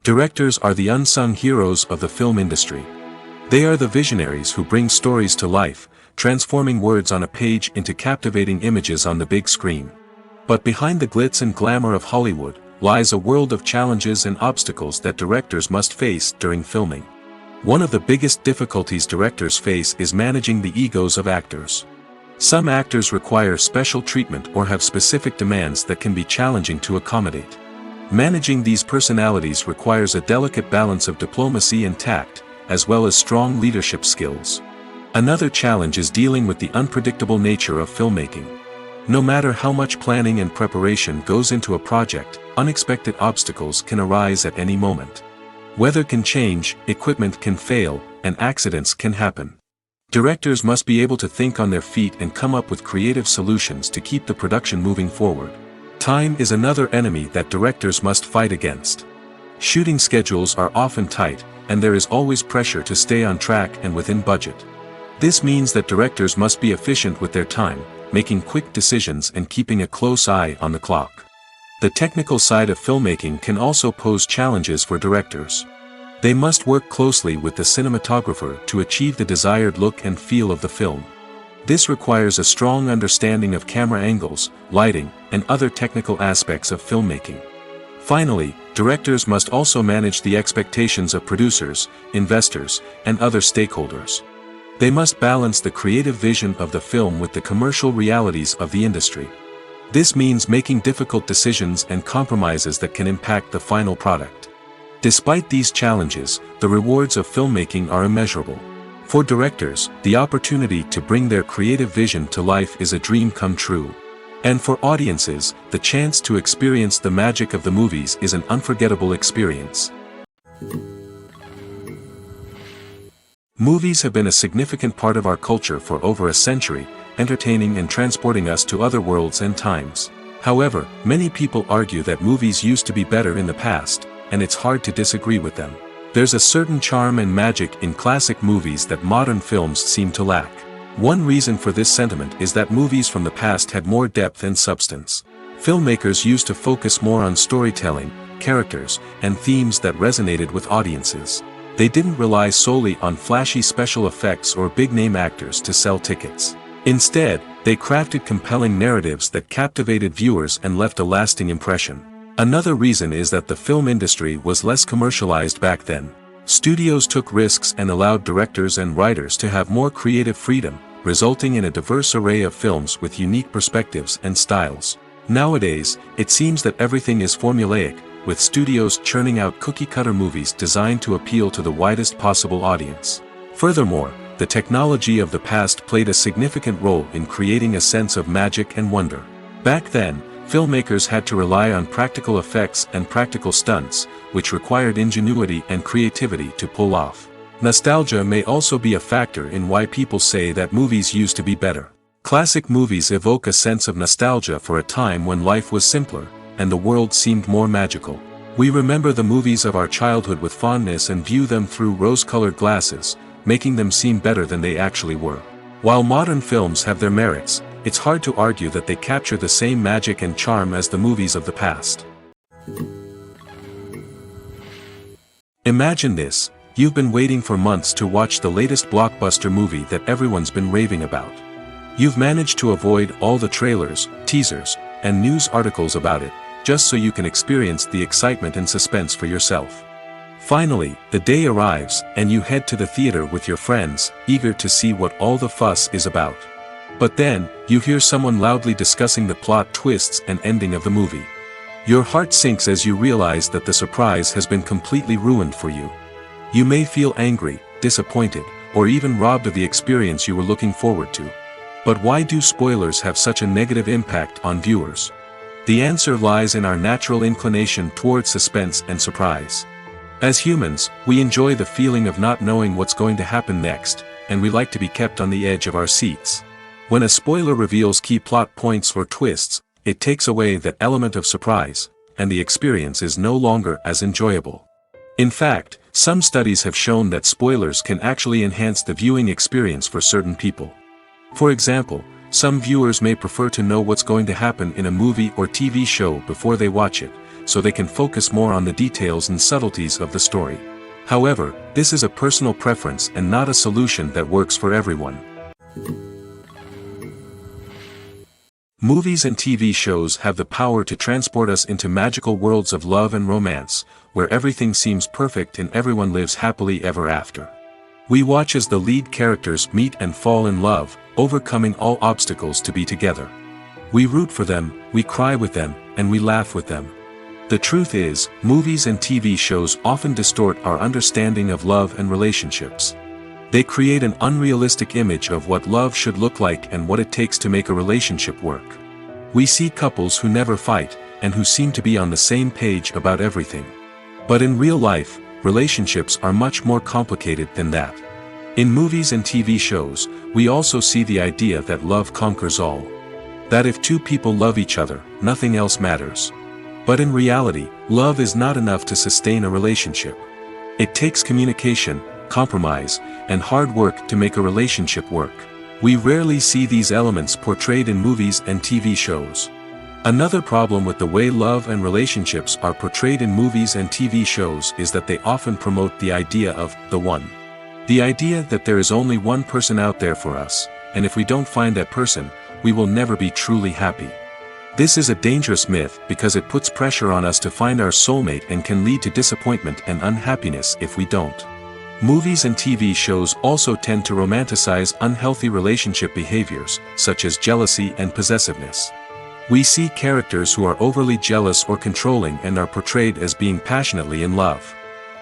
Directors are the unsung heroes of the film industry. They are the visionaries who bring stories to life, transforming words on a page into captivating images on the big screen. But behind the glitz and glamour of Hollywood, lies a world of challenges and obstacles that directors must face during filming. One of the biggest difficulties directors face is managing the egos of actors. Some actors require special treatment or have specific demands that can be challenging to accommodate. Managing these personalities requires a delicate balance of diplomacy and tact, as well as strong leadership skills. Another challenge is dealing with the unpredictable nature of filmmaking. No matter how much planning and preparation goes into a project, unexpected obstacles can arise at any moment. Weather can change, equipment can fail, and accidents can happen. Directors must be able to think on their feet and come up with creative solutions to keep the production moving forward. Time is another enemy that directors must fight against. Shooting schedules are often tight, and there is always pressure to stay on track and within budget. This means that directors must be efficient with their time, making quick decisions and keeping a close eye on the clock. The technical side of filmmaking can also pose challenges for directors. They must work closely with the cinematographer to achieve the desired look and feel of the film. This requires a strong understanding of camera angles, lighting, and other technical aspects of filmmaking. Finally, directors must also manage the expectations of producers, investors, and other stakeholders. They must balance the creative vision of the film with the commercial realities of the industry. This means making difficult decisions and compromises that can impact the final product. Despite these challenges, the rewards of filmmaking are immeasurable. For directors, the opportunity to bring their creative vision to life is a dream come true. And for audiences, the chance to experience the magic of the movies is an unforgettable experience. Movies have been a significant part of our culture for over a century, entertaining and transporting us to other worlds and times. However, many people argue that movies used to be better in the past, and it's hard to disagree with them. There's a certain charm and magic in classic movies that modern films seem to lack. One reason for this sentiment is that movies from the past had more depth and substance. Filmmakers used to focus more on storytelling, characters, and themes that resonated with audiences. They didn't rely solely on flashy special effects or big-name actors to sell tickets. Instead, they crafted compelling narratives that captivated viewers and left a lasting impression. Another reason is that the film industry was less commercialized back then. Studios took risks and allowed directors and writers to have more creative freedom, resulting in a diverse array of films with unique perspectives and styles. Nowadays, it seems that everything is formulaic, with studios churning out cookie-cutter movies designed to appeal to the widest possible audience. Furthermore, the technology of the past played a significant role in creating a sense of magic and wonder. Back then, filmmakers had to rely on practical effects and practical stunts, which required ingenuity and creativity to pull off. Nostalgia may also be a factor in why people say that movies used to be better. Classic movies evoke a sense of nostalgia for a time when life was simpler, and the world seemed more magical. We remember the movies of our childhood with fondness and view them through rose-colored glasses, making them seem better than they actually were. While modern films have their merits, it's hard to argue that they capture the same magic and charm as the movies of the past. Imagine this: you've been waiting for months to watch the latest blockbuster movie that everyone's been raving about. You've managed to avoid all the trailers, teasers, and news articles about it, just so you can experience the excitement and suspense for yourself. Finally, the day arrives, and you head to the theater with your friends, eager to see what all the fuss is about. But then, you hear someone loudly discussing the plot twists and ending of the movie. Your heart sinks as you realize that the surprise has been completely ruined for you. You may feel angry, disappointed, or even robbed of the experience you were looking forward to. But why do spoilers have such a negative impact on viewers? The answer lies in our natural inclination towards suspense and surprise. As humans, we enjoy the feeling of not knowing what's going to happen next, and we like to be kept on the edge of our seats. When a spoiler reveals key plot points or twists, it takes away that element of surprise, and the experience is no longer as enjoyable. In fact, some studies have shown that spoilers can actually enhance the viewing experience for certain people. For example, some viewers may prefer to know what's going to happen in a movie or TV show before they watch it, so they can focus more on the details and subtleties of the story. However, this is a personal preference and not a solution that works for everyone. Movies and TV shows have the power to transport us into magical worlds of love and romance, where everything seems perfect and everyone lives happily ever after. We watch as the lead characters meet and fall in love, overcoming all obstacles to be together. We root for them, we cry with them, and we laugh with them. The truth is, movies and TV shows often distort our understanding of love and relationships. They create an unrealistic image of what love should look like and what it takes to make a relationship work. We see couples who never fight, and who seem to be on the same page about everything. But in real life, relationships are much more complicated than that. In movies and TV shows, we also see the idea that love conquers all. That if two people love each other, nothing else matters. But in reality, love is not enough to sustain a relationship. It takes communication, compromise, and hard work to make a relationship work. We rarely see these elements portrayed in movies and TV shows. Another problem with the way love and relationships are portrayed in movies and TV shows is that they often promote the idea of the one. The idea that there is only one person out there for us, and if we don't find that person, we will never be truly happy. This is a dangerous myth because it puts pressure on us to find our soulmate and can lead to disappointment and unhappiness if we don't. Movies and TV shows also tend to romanticize unhealthy relationship behaviors, such as jealousy and possessiveness. We see characters who are overly jealous or controlling and are portrayed as being passionately in love.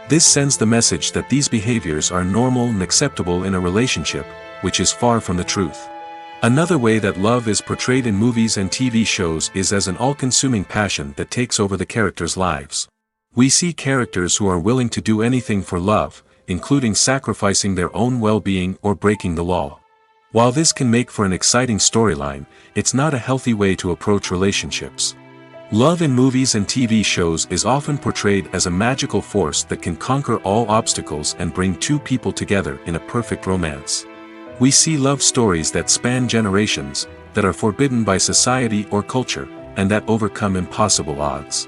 This sends the message that these behaviors are normal and acceptable in a relationship, which is far from the truth. Another way that love is portrayed in movies and TV shows is as an all-consuming passion that takes over the characters' lives. We see characters who are willing to do anything for love, including sacrificing their own well-being or breaking the law. While this can make for an exciting storyline, it's not a healthy way to approach relationships. Love in movies and TV shows is often portrayed as a magical force that can conquer all obstacles and bring two people together in a perfect romance. We see love stories that span generations, that are forbidden by society or culture, and that overcome impossible odds.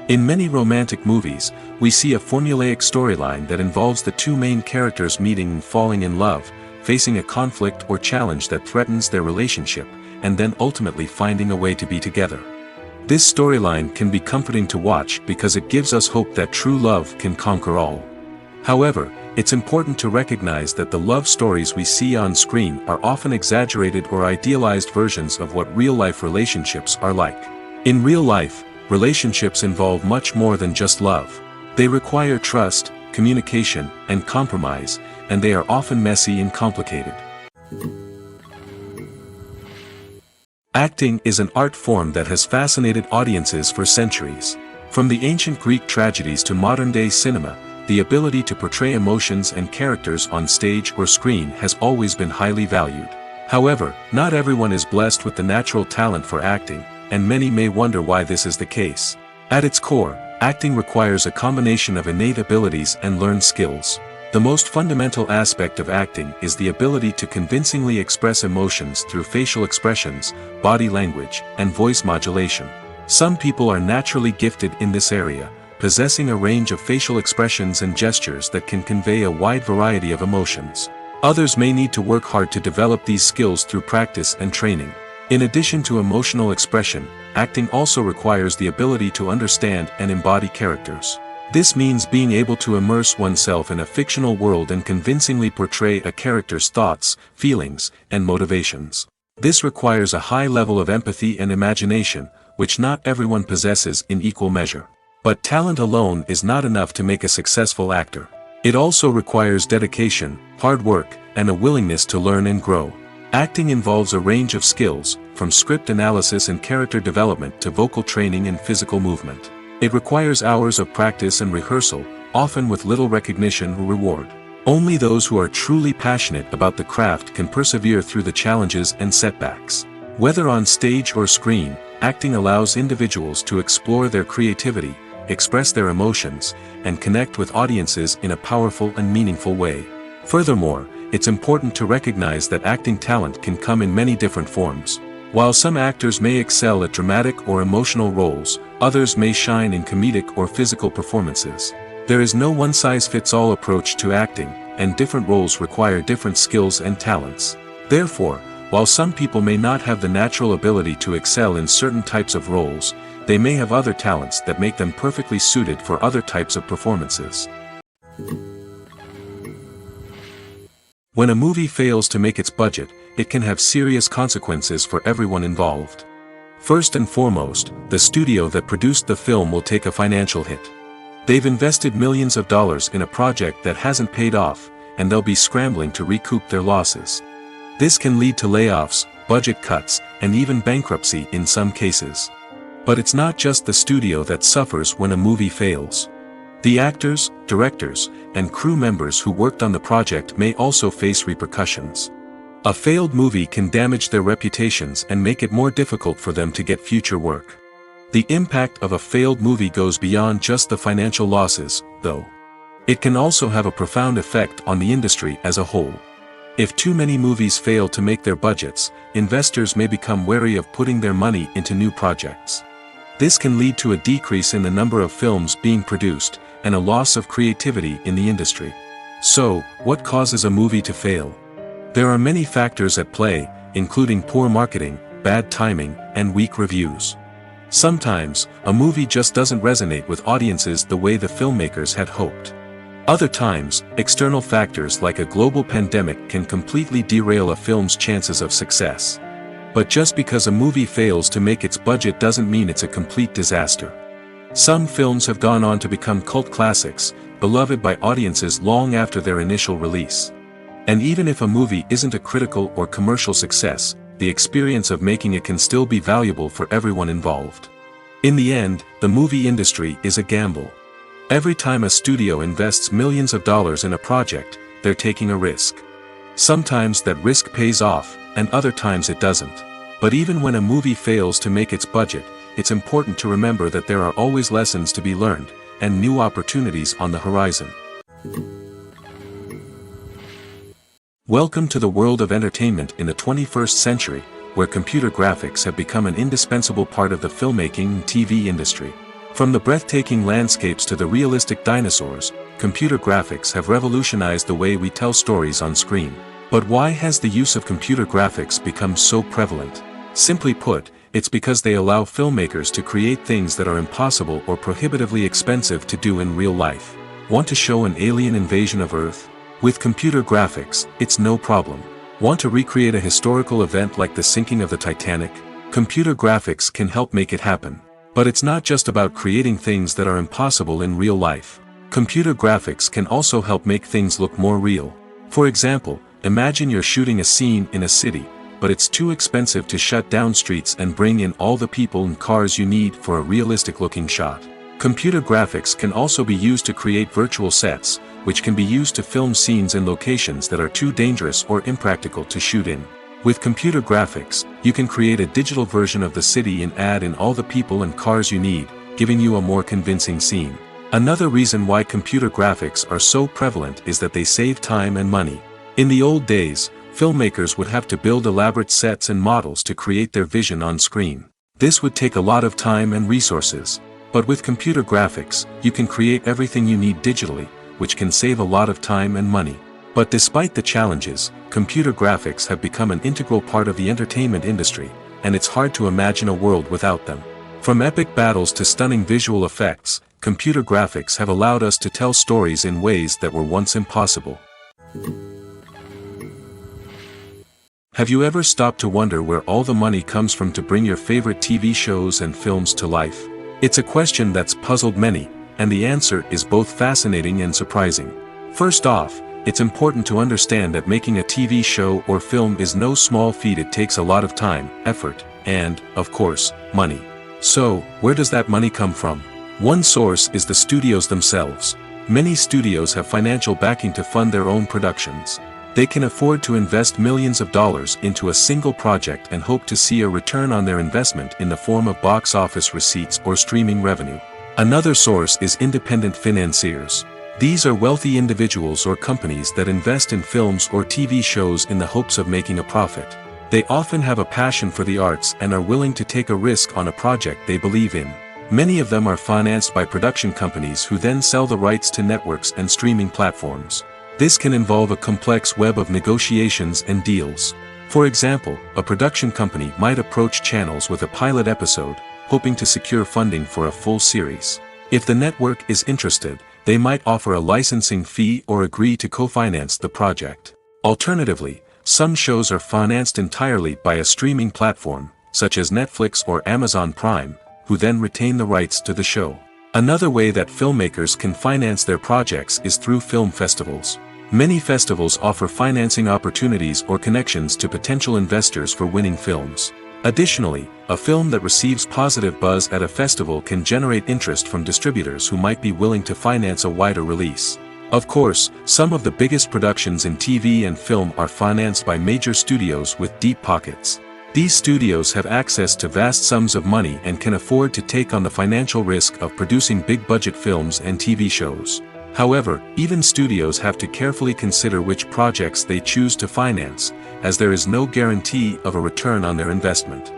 In many romantic movies, we see a formulaic storyline that involves the two main characters meeting and falling in love, facing a conflict or challenge that threatens their relationship, and then ultimately finding a way to be together. This storyline can be comforting to watch because it gives us hope that true love can conquer all. However, it's important to recognize that the love stories we see on screen are often exaggerated or idealized versions of what real-life relationships are like. In real life, relationships involve much more than just love. They require trust, communication, and compromise, and they are often messy and complicated. Acting is an art form that has fascinated audiences for centuries. From the ancient Greek tragedies to modern-day cinema, the ability to portray emotions and characters on stage or screen has always been highly valued. However, not everyone is blessed with the natural talent for acting, and many may wonder why this is the case. At its core, acting requires a combination of innate abilities and learned skills. The most fundamental aspect of acting is the ability to convincingly express emotions through facial expressions, body language, and voice modulation. Some people are naturally gifted in this area, possessing a range of facial expressions and gestures that can convey a wide variety of emotions. Others may need to work hard to develop these skills through practice and training. In addition to emotional expression, acting also requires the ability to understand and embody characters. This means being able to immerse oneself in a fictional world and convincingly portray a character's thoughts, feelings, and motivations. This requires a high level of empathy and imagination, which not everyone possesses in equal measure. But talent alone is not enough to make a successful actor. It also requires dedication, hard work, and a willingness to learn and grow. Acting involves a range of skills, from script analysis and character development to vocal training and physical movement. It requires hours of practice and rehearsal, often with little recognition or reward. Only those who are truly passionate about the craft can persevere through the challenges and setbacks. Whether on stage or screen, acting allows individuals to explore their creativity, express their emotions, and connect with audiences in a powerful and meaningful way. Furthermore, it's important to recognize that acting talent can come in many different forms. While some actors may excel at dramatic or emotional roles, others may shine in comedic or physical performances. There is no one-size-fits-all approach to acting, and different roles require different skills and talents. Therefore, while some people may not have the natural ability to excel in certain types of roles, they may have other talents that make them perfectly suited for other types of performances. When a movie fails to make its budget, it can have serious consequences for everyone involved. First and foremost, the studio that produced the film will take a financial hit. They've invested millions of dollars in a project that hasn't paid off, and they'll be scrambling to recoup their losses. This can lead to layoffs, budget cuts, and even bankruptcy in some cases. But it's not just the studio that suffers when a movie fails. The actors, directors, and crew members who worked on the project may also face repercussions. A failed movie can damage their reputations and make it more difficult for them to get future work. The impact of a failed movie goes beyond just the financial losses, though. It can also have a profound effect on the industry as a whole. If too many movies fail to make their budgets, investors may become wary of putting their money into new projects. This can lead to a decrease in the number of films being produced, and a loss of creativity in the industry. So, what causes a movie to fail? There are many factors at play, including poor marketing, bad timing, and weak reviews. Sometimes, a movie just doesn't resonate with audiences the way the filmmakers had hoped. Other times, external factors like a global pandemic can completely derail a film's chances of success. But just because a movie fails to make its budget doesn't mean it's a complete disaster. Some films have gone on to become cult classics, beloved by audiences long after their initial release. And even if a movie isn't a critical or commercial success, the experience of making it can still be valuable for everyone involved. In the end, the movie industry is a gamble. Every time a studio invests millions of dollars in a project, they're taking a risk. Sometimes that risk pays off, and other times it doesn't. But even when a movie fails to make its budget, it's important to remember that there are always lessons to be learned, and new opportunities on the horizon. Welcome to the world of entertainment in the 21st century, where computer graphics have become an indispensable part of the filmmaking and TV industry. From the breathtaking landscapes to the realistic dinosaurs, computer graphics have revolutionized the way we tell stories on screen. But why has the use of computer graphics become so prevalent? Simply put, it's because they allow filmmakers to create things that are impossible or prohibitively expensive to do in real life. Want to show an alien invasion of Earth? With computer graphics, it's no problem. Want to recreate a historical event like the sinking of the Titanic? Computer graphics can help make it happen. But it's not just about creating things that are impossible in real life. Computer graphics can also help make things look more real. For example, imagine you're shooting a scene in a city, but it's too expensive to shut down streets and bring in all the people and cars you need for a realistic-looking shot. Computer graphics can also be used to create virtual sets, which can be used to film scenes in locations that are too dangerous or impractical to shoot in. With computer graphics, you can create a digital version of the city and add in all the people and cars you need, giving you a more convincing scene. Another reason why computer graphics are so prevalent is that they save time and money. In the old days, filmmakers would have to build elaborate sets and models to create their vision on screen. This would take a lot of time and resources. But with computer graphics, you can create everything you need digitally, which can save a lot of time and money. But despite the challenges, computer graphics have become an integral part of the entertainment industry, and it's hard to imagine a world without them. From epic battles to stunning visual effects, computer graphics have allowed us to tell stories in ways that were once impossible. Have you ever stopped to wonder where all the money comes from to bring your favorite TV shows and films to life? It's a question that's puzzled many, and the answer is both fascinating and surprising. First off, it's important to understand that making a TV show or film is no small feat. It takes a lot of time, effort, and, of course, money. So, where does that money come from? One source is the studios themselves. Many studios have financial backing to fund their own productions. They can afford to invest millions of dollars into a single project and hope to see a return on their investment in the form of box office receipts or streaming revenue. Another source is independent financiers. These are wealthy individuals or companies that invest in films or TV shows in the hopes of making a profit. They often have a passion for the arts and are willing to take a risk on a project they believe in. Many of them are financed by production companies who then sell the rights to networks and streaming platforms. This can involve a complex web of negotiations and deals. For example, a production company might approach channels with a pilot episode, hoping to secure funding for a full series. If the network is interested, they might offer a licensing fee or agree to co-finance the project. Alternatively, some shows are financed entirely by a streaming platform, such as Netflix or Amazon Prime, who then retain the rights to the show. Another way that filmmakers can finance their projects is through film festivals. Many festivals offer financing opportunities or connections to potential investors for winning films. Additionally, a film that receives positive buzz at a festival can generate interest from distributors who might be willing to finance a wider release. Of course, some of the biggest productions in TV and film are financed by major studios with deep pockets. These studios have access to vast sums of money and can afford to take on the financial risk of producing big-budget films and TV shows. However, even studios have to carefully consider which projects they choose to finance, as there is no guarantee of a return on their investment.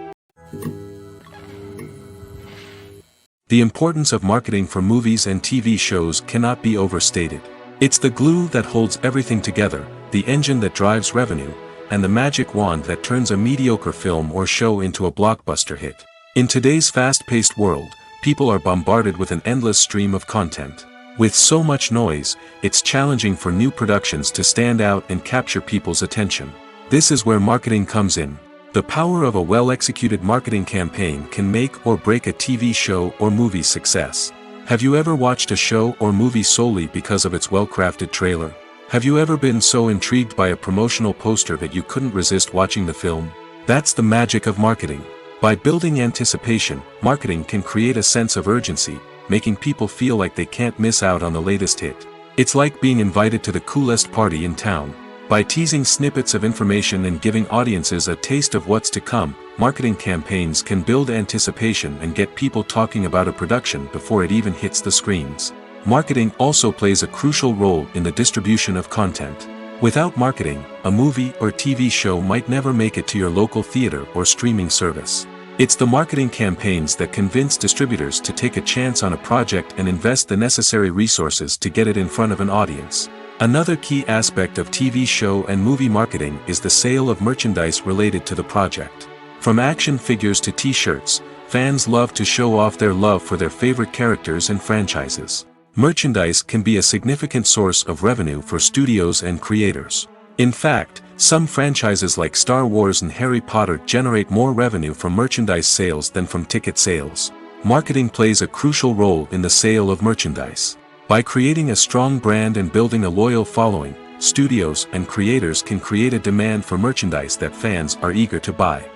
The importance of marketing for movies and TV shows cannot be overstated. It's the glue that holds everything together, the engine that drives revenue, and the magic wand that turns a mediocre film or show into a blockbuster hit. In today's fast-paced world, people are bombarded with an endless stream of content. With so much noise, it's challenging for new productions to stand out and capture people's attention. This is where marketing comes in. The power of a well-executed marketing campaign can make or break a TV show or movie's success. Have you ever watched a show or movie solely because of its well-crafted trailer? Have you ever been so intrigued by a promotional poster that you couldn't resist watching the film? That's the magic of marketing. By building anticipation, marketing can create a sense of urgency, making people feel like they can't miss out on the latest hit. It's like being invited to the coolest party in town. By teasing snippets of information and giving audiences a taste of what's to come, marketing campaigns can build anticipation and get people talking about a production before it even hits the screens. Marketing also plays a crucial role in the distribution of content. Without marketing, a movie or TV show might never make it to your local theater or streaming service. It's the marketing campaigns that convince distributors to take a chance on a project and invest the necessary resources to get it in front of an audience. Another key aspect of TV show and movie marketing is the sale of merchandise related to the project. From action figures to t-shirts, fans love to show off their love for their favorite characters and franchises. Merchandise can be a significant source of revenue for studios and creators. In fact, some franchises like Star Wars and Harry Potter generate more revenue from merchandise sales than from ticket sales. Marketing plays a crucial role in the sale of merchandise. By creating a strong brand and building a loyal following, studios and creators can create a demand for merchandise that fans are eager to buy.